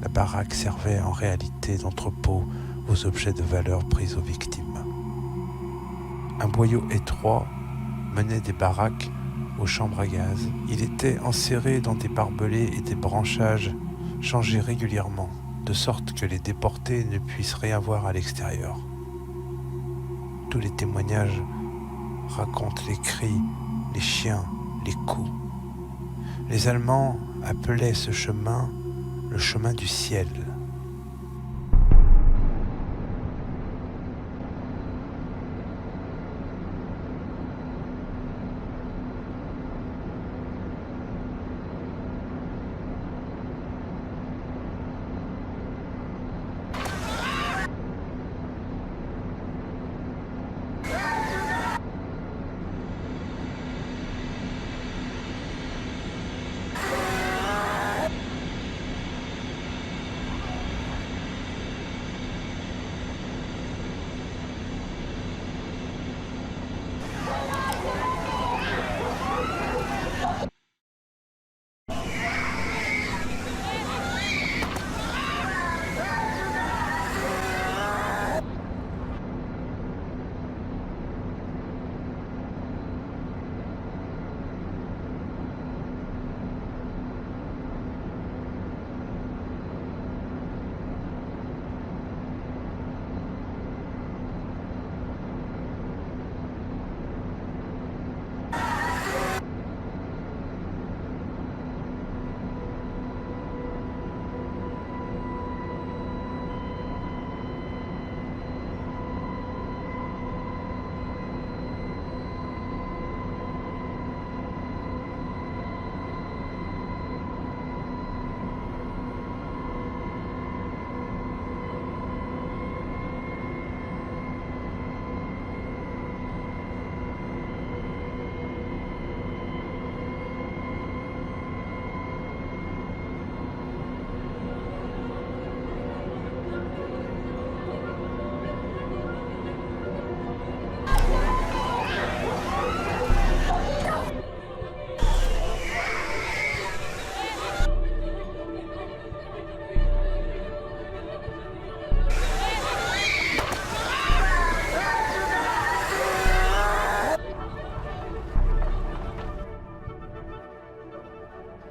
S2: La baraque servait en réalité d'entrepôt aux objets de valeur pris aux victimes. Un boyau étroit menait des baraques aux chambres à gaz. Il était enserré dans des barbelés et des branchages changés régulièrement, de sorte que les déportés ne puissent rien voir à l'extérieur. Tous les témoignages racontent les cris, les chiens, les coups. Les Allemands appelaient ce chemin le chemin du ciel.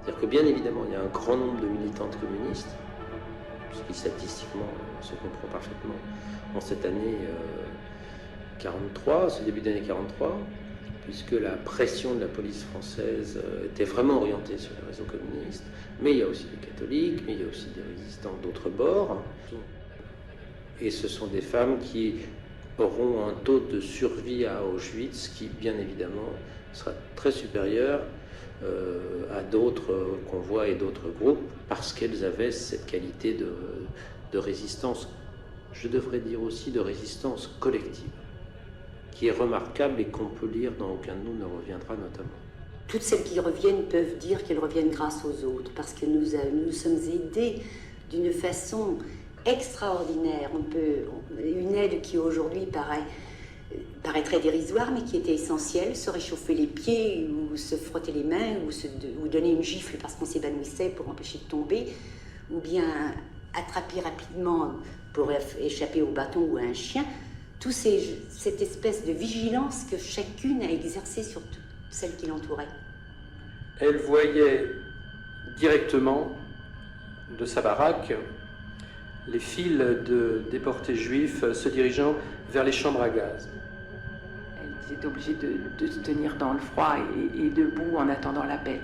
S3: C'est-à-dire que bien évidemment, il y a un grand nombre de militantes communistes, ce qui statistiquement se comprend parfaitement en cette année 43, ce début d'année 43, puisque la pression de la police française était vraiment orientée sur les réseaux communistes. Mais il y a aussi des catholiques, mais il y a aussi des résistants d'autres bords. Et ce sont des femmes qui auront un taux de survie à Auschwitz qui, bien évidemment, sera très supérieur à d'autres convois et d'autres groupes, parce qu'elles avaient cette qualité de résistance, je devrais dire aussi de résistance collective, qui
S4: qui est remarquable et qu'on peut lire dans Aucun de nous ne reviendra notamment.
S5: Toutes celles qui reviennent peuvent dire qu'elles reviennent grâce aux autres, parce que nous sommes aidés d'une façon extraordinaire. Une aide qui aujourd'hui paraît très dérisoire, mais qui était essentielle, se réchauffer les pieds, ou se frotter les mains, ou donner une gifle parce qu'on s'évanouissait pour empêcher de tomber, ou bien attraper rapidement pour échapper au bâton ou à un chien. Cette espèce de vigilance que chacune a exercée sur toutes celles qui l'entouraient.
S4: Elle voyait directement de sa baraque les files de déportés juifs se dirigeant vers les chambres à gaz.
S6: Elle était obligée de se tenir dans le froid et debout en attendant l'appel.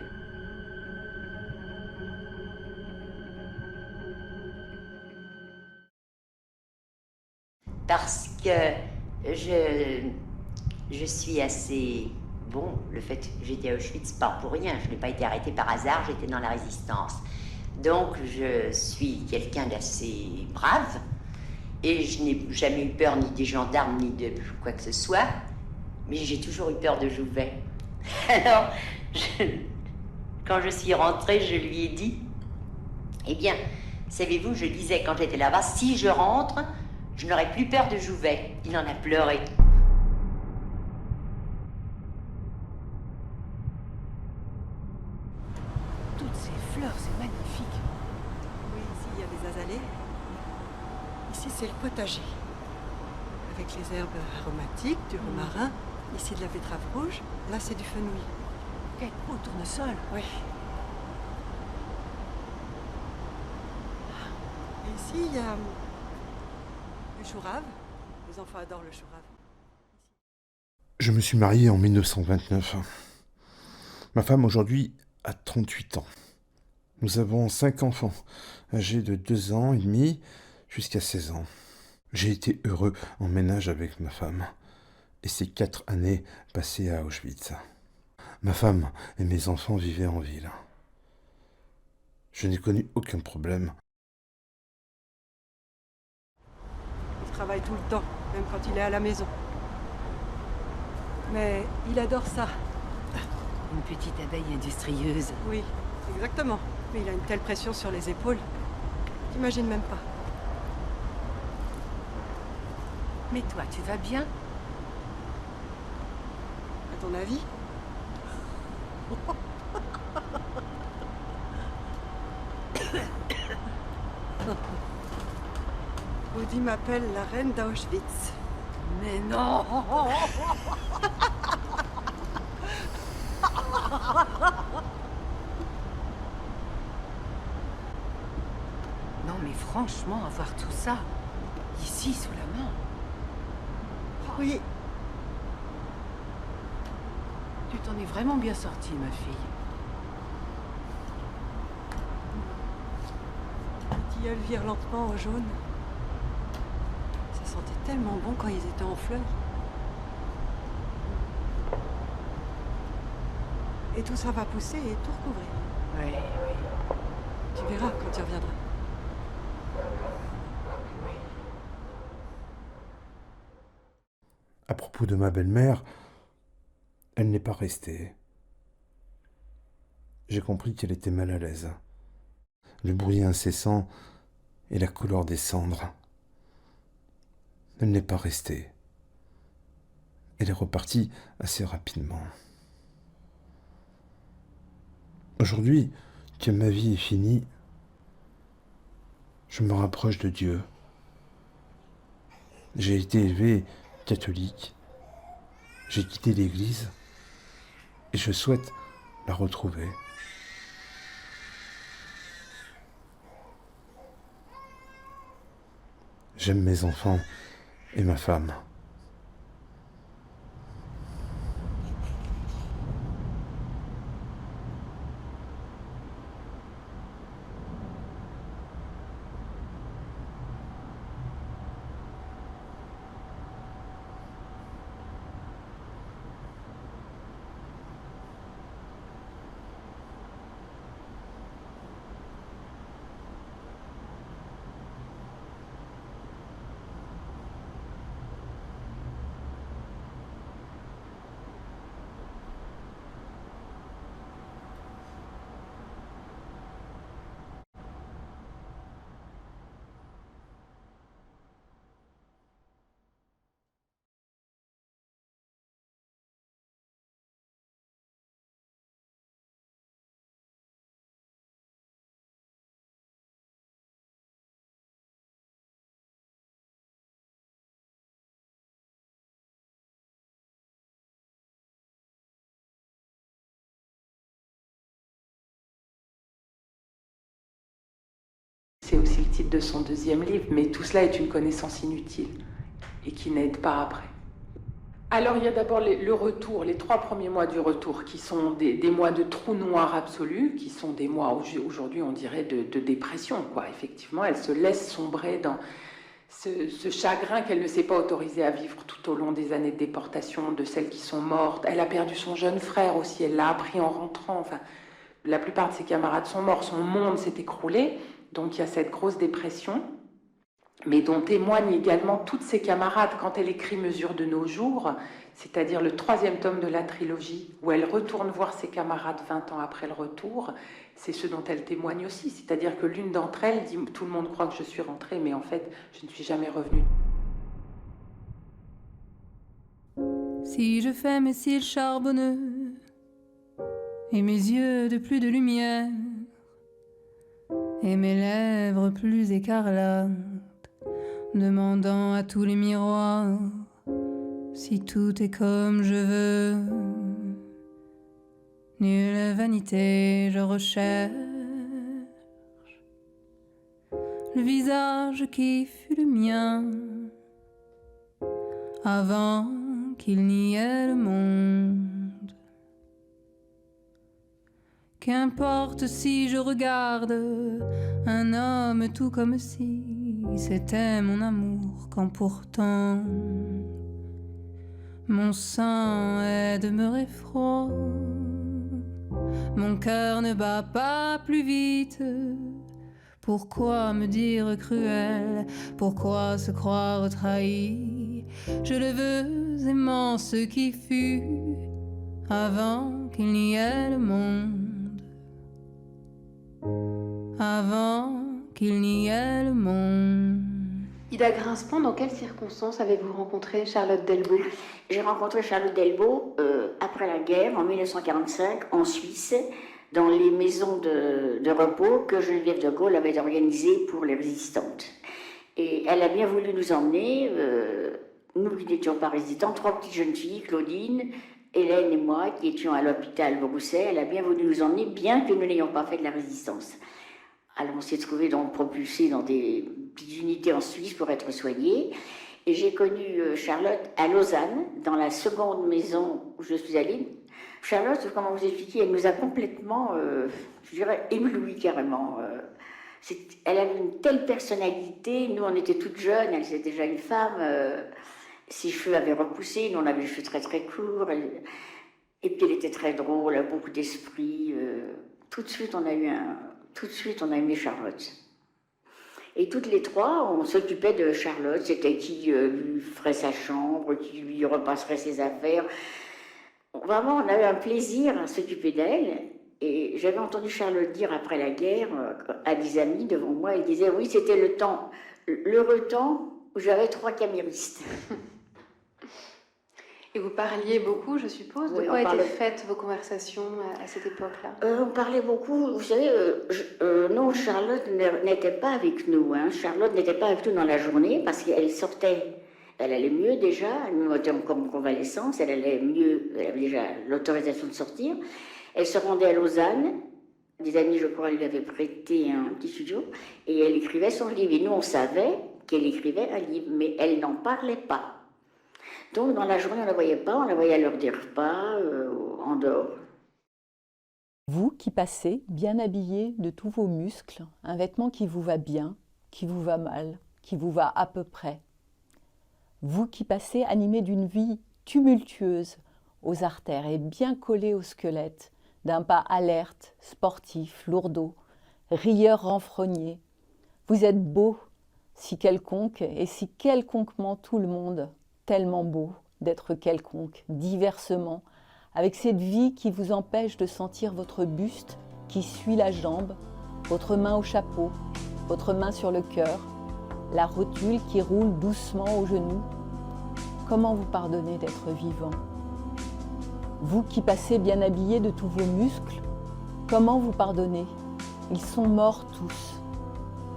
S5: Parce que je suis assez... Bon, le fait que j'étais à Auschwitz, pas pour rien. Je n'ai pas été arrêtée par hasard, j'étais dans la résistance. Donc, je suis quelqu'un d'assez brave. Et je n'ai jamais eu peur ni des gendarmes, ni de quoi que ce soit. Mais j'ai toujours eu peur de Jouvet. Alors, quand je suis rentrée, je lui ai dit... Eh bien, savez-vous, je disais quand j'étais là-bas, si je rentre... Je n'aurais plus peur de Jouvet. Il en a pleuré.
S7: Toutes ces fleurs, c'est magnifique.
S8: Oui, ici il y a des azalées. Ici c'est le potager. Avec les herbes aromatiques, du romarin. Ici de la betterave rouge. Là c'est du fenouil.
S7: Quel beau tournesol.
S8: Oui. Et ici il y a du chou rave. Les enfants adorent le chou rave.
S2: Je me suis marié en 1929. Ma femme aujourd'hui a 38 ans. Nous avons 5 enfants, âgés de 2 ans et demi jusqu'à 16 ans. J'ai été heureux en ménage avec ma femme et ces 4 années passées à Auschwitz. Ma femme et mes enfants vivaient en ville. Je n'ai connu aucun problème.
S8: Il travaille tout le temps, même quand il est à la maison. Mais il adore ça.
S7: Une petite abeille industrieuse.
S8: Oui, exactement. Mais il a une telle pression sur les épaules. T'imagines même pas.
S7: Mais toi, tu vas bien?
S8: À ton avis? Woody m'appelle la reine d'Auschwitz.
S7: Mais non. Non mais franchement, avoir tout ça, ici, sous la main.
S8: Oui,
S7: Tu t'en es vraiment bien sortie, ma fille.
S8: les tilleuls virent lentement au jaune. Ça sentait tellement bon quand ils étaient en fleurs. Et tout ça va pousser et tout recouvrir.
S7: Oui, oui.
S8: Tu verras quand tu reviendras.
S2: À propos de ma belle-mère, elle n'est pas restée. J'ai compris qu'elle était mal à l'aise. Le bruit incessant et la couleur des cendres. Elle n'est pas restée. Elle est repartie assez rapidement. Aujourd'hui, que ma vie est finie, je me rapproche de Dieu. J'ai été élevé catholique. J'ai quitté l'Église et je souhaite la retrouver. J'aime mes enfants et ma femme.
S6: C'est aussi le titre de son deuxième livre, mais tout cela est une connaissance inutile et qui n'aide pas après. Alors il y a d'abord le retour, les 3 premiers mois du retour, qui sont des mois de trou noir absolu, qui sont des mois aujourd'hui on dirait de dépression, quoi. Effectivement, elle se laisse sombrer dans ce chagrin qu'elle ne s'est pas autorisée à vivre tout au long des années de déportation, de celles qui sont mortes. Elle a perdu son jeune frère aussi, elle l'a appris en rentrant. Enfin, la plupart de ses camarades sont morts, son monde s'est écroulé, donc il y a cette grosse dépression, mais dont témoignent également toutes ses camarades quand elle écrit Mesure de nos jours, c'est-à-dire le 3e tome de la trilogie, où elle retourne voir ses camarades 20 ans après le retour. C'est ce dont elle témoigne aussi, c'est-à-dire que l'une d'entre elles dit « Tout le monde croit que je suis rentrée, mais en fait, je ne suis jamais revenue ».
S9: Si je fais mes cils charbonneux et mes yeux de plus de lumière et mes lèvres plus écarlates, demandant à tous les miroirs si tout est comme je veux. Nulle vanité je recherche le visage qui fut le mien avant qu'il n'y ait le monde. Qu'importe si je regarde un homme tout comme si c'était mon amour, quand pourtant mon sang est demeuré froid. Mon cœur ne bat pas plus vite. Pourquoi me dire cruel? Pourquoi se croire trahi? Je le veux aimant ce qui fut avant qu'il n'y ait le monde. Avant qu'il n'y ait le monde.
S10: Ida Grinspan, dans quelles circonstances avez-vous rencontré Charlotte Delbos?
S5: J'ai rencontré Charlotte Delbos après la guerre, en 1945, en Suisse, dans les maisons de repos que Geneviève de Gaulle avait organisées pour les résistantes. Et elle a bien voulu nous emmener, nous qui n'étions pas résistantes, 3 petites jeunes filles, Claudine, Hélène et moi, qui étions à l'hôpital Broussais. Elle a bien voulu nous emmener, bien que nous n'ayons pas fait de la résistance. Alors on s'est trouvés donc propulsés dans des petites unités en Suisse pour être soignés. Et j'ai connu Charlotte à Lausanne, dans la seconde maison où je suis allée. Charlotte, comment vous expliquer, elle nous a complètement, je dirais, éblouis carrément. Elle avait une telle personnalité, nous on était toutes jeunes, elle était déjà une femme, ses cheveux avaient repoussé, nous on avait les cheveux très très courts, et puis elle était très drôle, elle a beaucoup d'esprit. Tout de suite on a aimé Charlotte. Et toutes les 3, on s'occupait de Charlotte, c'était qui lui ferait sa chambre, qui lui repasserait ses affaires. Vraiment, on avait un plaisir à s'occuper d'elle. Et j'avais entendu Charlotte dire après la guerre à des amis devant moi, elle disait oui, c'était l'heureux temps où j'avais 3 caméristes.
S10: Et vous parliez beaucoup, je suppose. De quoi étaient faites vos conversations à cette époque-là?
S5: On parlait beaucoup. Vous savez, non, Charlotte n'était pas avec nous. Hein. Charlotte n'était pas avec nous dans la journée parce qu'elle sortait. Elle allait mieux déjà. Nous étions comme convalescence. Elle allait mieux. Elle avait déjà l'autorisation de sortir. Elle se rendait à Lausanne. Des amis, je crois, lui avaient prêté un petit studio. Et elle écrivait son livre. Et nous, on savait qu'elle écrivait un livre. Mais elle n'en parlait pas. Donc, dans la journée, on ne la voyait pas, on la voyait à l'heure des repas, en dehors.
S11: Vous qui passez, bien habillé de tous vos muscles, un vêtement qui vous va bien, qui vous va mal, qui vous va à peu près. Vous qui passez animé d'une vie tumultueuse aux artères et bien collé au squelette, d'un pas alerte, sportif, lourdeau, rieur renfrogné. Vous êtes beau, si quelconque, et si quelconquement tout le monde, tellement beau d'être quelconque, diversement, avec cette vie qui vous empêche de sentir votre buste qui suit la jambe, votre main au chapeau, votre main sur le cœur, la rotule qui roule doucement au genou. Comment vous pardonnez d'être vivant? Vous qui passez bien habillé de tous vos muscles, comment vous pardonnez? Ils sont morts tous.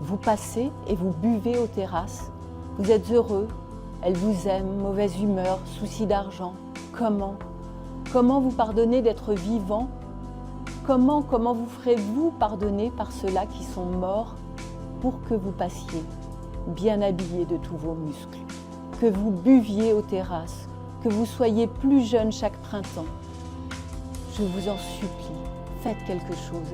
S11: Vous passez et vous buvez aux terrasses. Vous êtes heureux. Elle vous aime, mauvaise humeur, souci d'argent. Comment? Comment vous pardonnez d'être vivant? Comment vous ferez-vous pardonner par ceux-là qui sont morts? pour que vous passiez, bien habillé de tous vos muscles, que vous buviez aux terrasses, que vous soyez plus jeune chaque printemps. Je vous en supplie, faites quelque chose.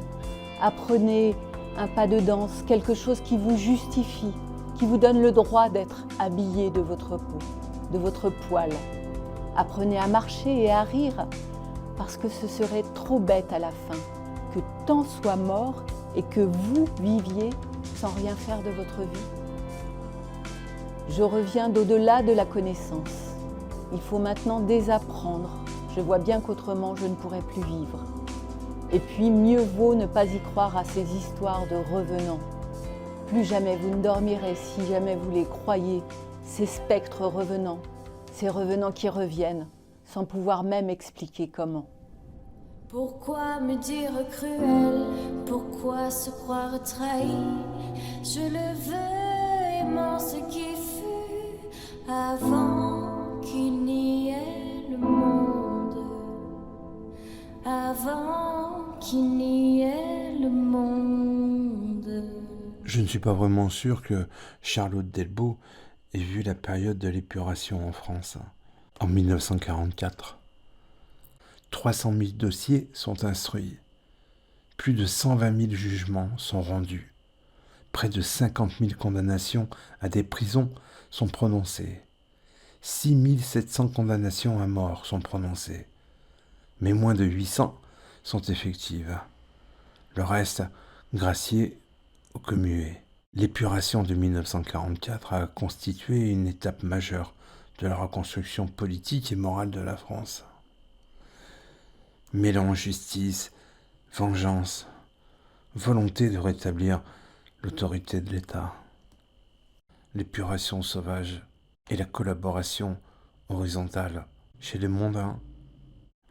S11: Apprenez un pas de danse, quelque chose qui vous justifie, qui vous donne le droit d'être habillé de votre peau, de votre poil. Apprenez à marcher et à rire, parce que ce serait trop bête à la fin que tant soit mort et que vous viviez sans rien faire de votre vie. Je reviens d'au-delà de la connaissance. Il faut maintenant désapprendre. Je vois bien qu'autrement je ne pourrai plus vivre. Et puis mieux vaut ne pas y croire à ces histoires de revenants. Plus jamais vous ne dormirez si jamais vous les croyez, ces spectres revenants, ces revenants qui reviennent, sans pouvoir même expliquer comment.
S12: Pourquoi me dire cruel? Pourquoi se croire trahi? Je le veux aimant ce qui fut avant qu'il n'y ait le monde. Avant qu'il n'y ait le monde.
S2: Je ne suis pas vraiment sûr que Charlotte Delbos ait vu la période de l'épuration en France, en 1944. 300 000 dossiers sont instruits. Plus de 120 000 jugements sont rendus. Près de 50 000 condamnations à des prisons sont prononcées. 6 700 condamnations à mort sont prononcées. Mais moins de 800 sont effectives. Le reste, gracié ou commué. L'épuration de 1944 a constitué une étape majeure de la reconstruction politique et morale de la France. Mélange justice, vengeance, volonté de rétablir l'autorité de l'État, l'épuration sauvage et la collaboration horizontale chez les mondains,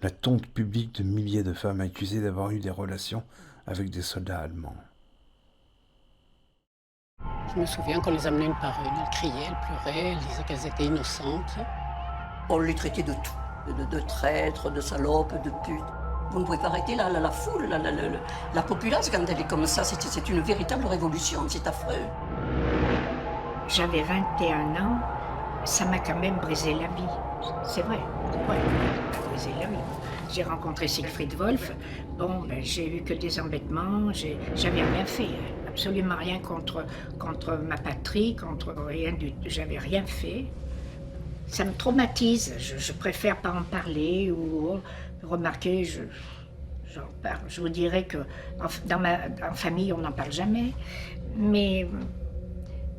S2: la tonte publique de milliers de femmes accusées d'avoir eu des relations avec des soldats allemands.
S13: Je me souviens qu'on les amenait une par une, elles criaient, elles pleuraient, elles disaient qu'elles étaient innocentes.
S14: On les traitait de tout, de traîtres, de salopes, de putes. Vous ne pouvez pas arrêter la foule, la populace quand elle est comme ça, c'est une véritable révolution, c'est affreux.
S15: J'avais 21 ans, ça m'a quand même brisé la vie, c'est vrai, ouais, ça m'a brisé la vie. J'ai rencontré Siegfried Wolf, bon, ben, j'ai eu que des embêtements, j'avais rien fait, absolument rien contre ma patrie, contre rien du tout, j'avais rien fait. Ça me traumatise, je préfère pas en parler ou remarquer, j'en parle. Je vous dirais que en famille, on n'en parle jamais, mais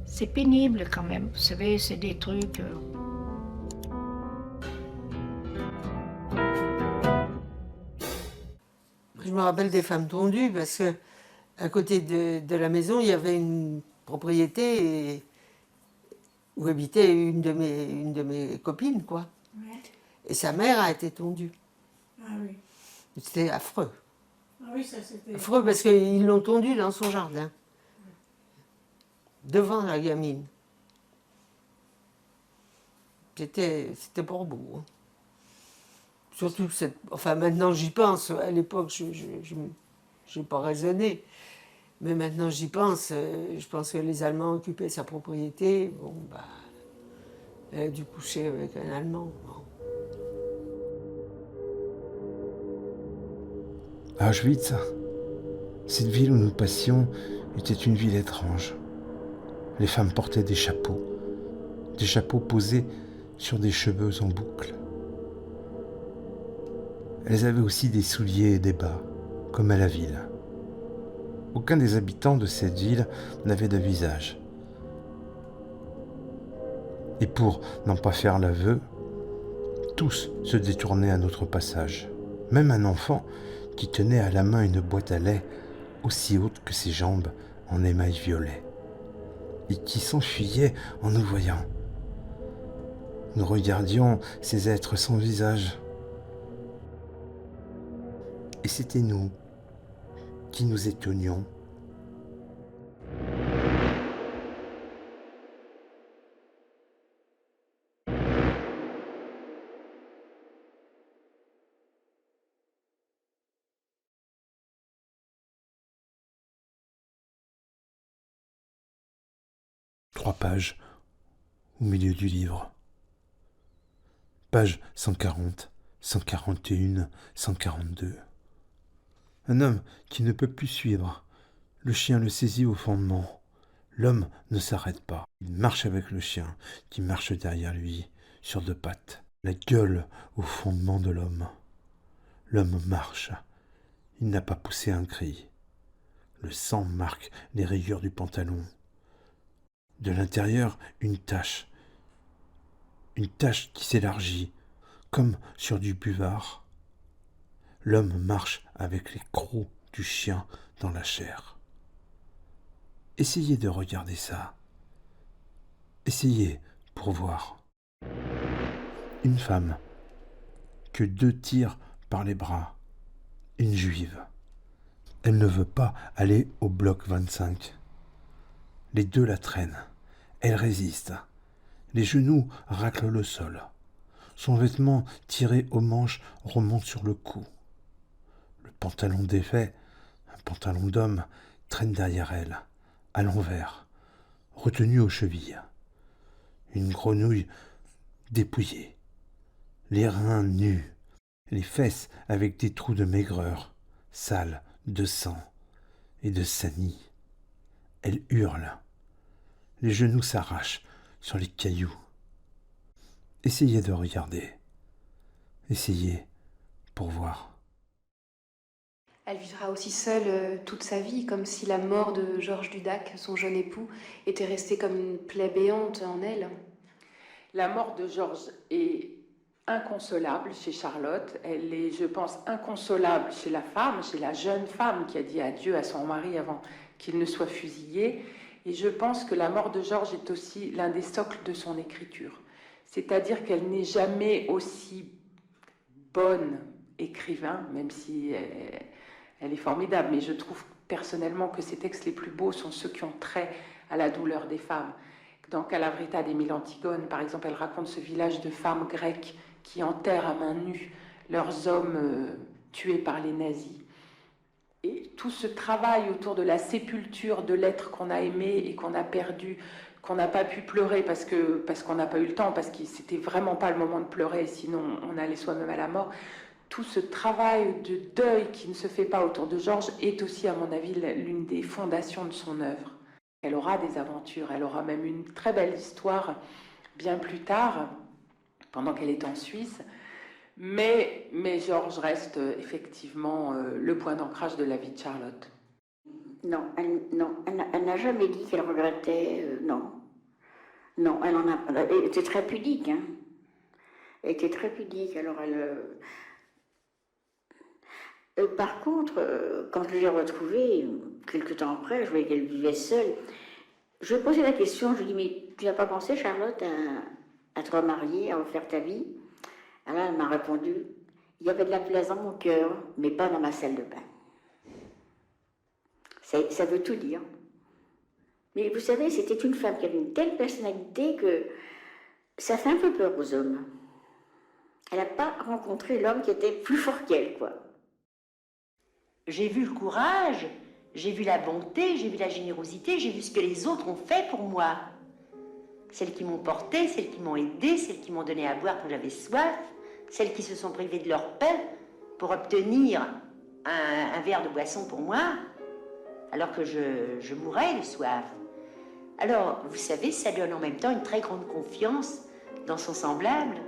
S15: c'est pénible quand même. Vous savez, c'est des trucs...
S16: Je me rappelle des femmes tondues parce que à côté de la maison, il y avait une propriété où habitait une de mes copines, quoi. Ouais. Et sa mère a été tondue.
S17: Ah oui.
S16: C'était affreux.
S17: Ah oui, ça c'était...
S16: Affreux parce qu'ils l'ont tondue dans son jardin. Devant la gamine. C'était pour beau. Hein. Surtout enfin maintenant j'y pense. À l'époque, je n'ai pas raisonné. Mais maintenant j'y pense. Je pense que les Allemands occupaient sa propriété. Bon, bah, elle a dû coucher avec un Allemand. Bon.
S2: Auschwitz, cette ville où nous passions, était une ville étrange. Les femmes portaient des chapeaux posés sur des cheveux en boucle. Elles avaient aussi des souliers et des bas, comme à la ville. Aucun des habitants de cette ville n'avait de visage. Et pour n'en pas faire l'aveu, tous se détournaient à notre passage. Même un enfant qui tenait à la main une boîte à lait aussi haute que ses jambes en émail violet, et qui s'enfuyait en nous voyant. Nous regardions ces êtres sans visage. Et c'était nous qui nous étonnions. 3 pages au milieu du livre. Pages 140, 141, 142. Un homme qui ne peut plus suivre. Le chien le saisit au fondement. L'homme ne s'arrête pas. Il marche avec le chien qui marche derrière lui, sur 2 pattes. La gueule au fondement de l'homme. L'homme marche. Il n'a pas poussé un cri. Le sang marque les rayures du pantalon. De l'intérieur, une tache qui s'élargit, comme sur du buvard. L'homme marche avec les crocs du chien dans la chair. Essayez de regarder ça. Essayez pour voir. Une femme que 2 tirent par les bras. Une juive. Elle ne veut pas aller au bloc 25. Les 2 la traînent. Elle résiste. Les genoux raclent le sol. Son vêtement tiré aux manches remonte sur le cou. Le pantalon défait, un pantalon d'homme, traîne derrière elle, à l'envers, retenu aux chevilles. Une grenouille dépouillée. Les reins nus. Les fesses avec des trous de maigreur, sales de sang et de sanie. Elle hurle. Les genoux s'arrachent sur les cailloux. Essayez de regarder. Essayez pour voir.
S10: Elle vivra aussi seule toute sa vie, comme si la mort de Georges Dudac, son jeune époux, était restée comme une plaie béante en elle.
S6: La mort de Georges est inconsolable chez Charlotte. Elle est, je pense, inconsolable chez la femme, chez la jeune femme qui a dit adieu à son mari avant qu'il ne soit fusillé. Et je pense que la mort de Georges est aussi l'un des socles de son écriture. C'est-à-dire qu'elle n'est jamais aussi bonne écrivain, même si elle est formidable. Mais je trouve personnellement que ses textes les plus beaux sont ceux qui ont trait à la douleur des femmes. Dans Calavrita d'Émile Antigone, par exemple, elle raconte ce village de femmes grecques qui enterrent à main nue leurs hommes tués par les nazis. Et tout ce travail autour de la sépulture de l'être qu'on a aimé et qu'on a perdu, qu'on n'a pas pu pleurer parce qu'on n'a pas eu le temps, parce que c'était vraiment pas le moment de pleurer, sinon on allait soi-même à la mort. Tout ce travail de deuil qui ne se fait pas autour de Georges est aussi, à mon avis, l'une des fondations de son œuvre. Elle aura des aventures, elle aura même une très belle histoire bien plus tard, pendant qu'elle est en Suisse. Mais Georges reste effectivement le point d'ancrage de la vie de Charlotte.
S18: Non, elle n'a jamais dit qu'elle regrettait, non. Non, elle était très pudique, hein. Elle était très pudique, alors par contre, quand je l'ai retrouvée, quelque temps après, je voyais qu'elle vivait seule. Je lui ai posé la question, je lui ai dit, mais tu n'as pas pensé, Charlotte, à te remarier, à refaire ta vie? Alors elle m'a répondu, il y avait de la place dans mon cœur, mais pas dans ma salle de bain. Ça veut tout dire. Mais vous savez, c'était une femme qui avait une telle personnalité que ça fait un peu peur aux hommes. Elle n'a pas rencontré l'homme qui était plus fort qu'elle, quoi.
S5: J'ai vu le courage, j'ai vu la bonté, j'ai vu la générosité, j'ai vu ce que les autres ont fait pour moi. Celles qui m'ont portée, celles qui m'ont aidée, celles qui m'ont donné à boire quand j'avais soif, celles qui se sont privées de leur pain pour obtenir un verre de boisson pour moi, alors que je mourais de soif. Alors, vous savez, ça donne en même temps une très grande confiance dans son semblable.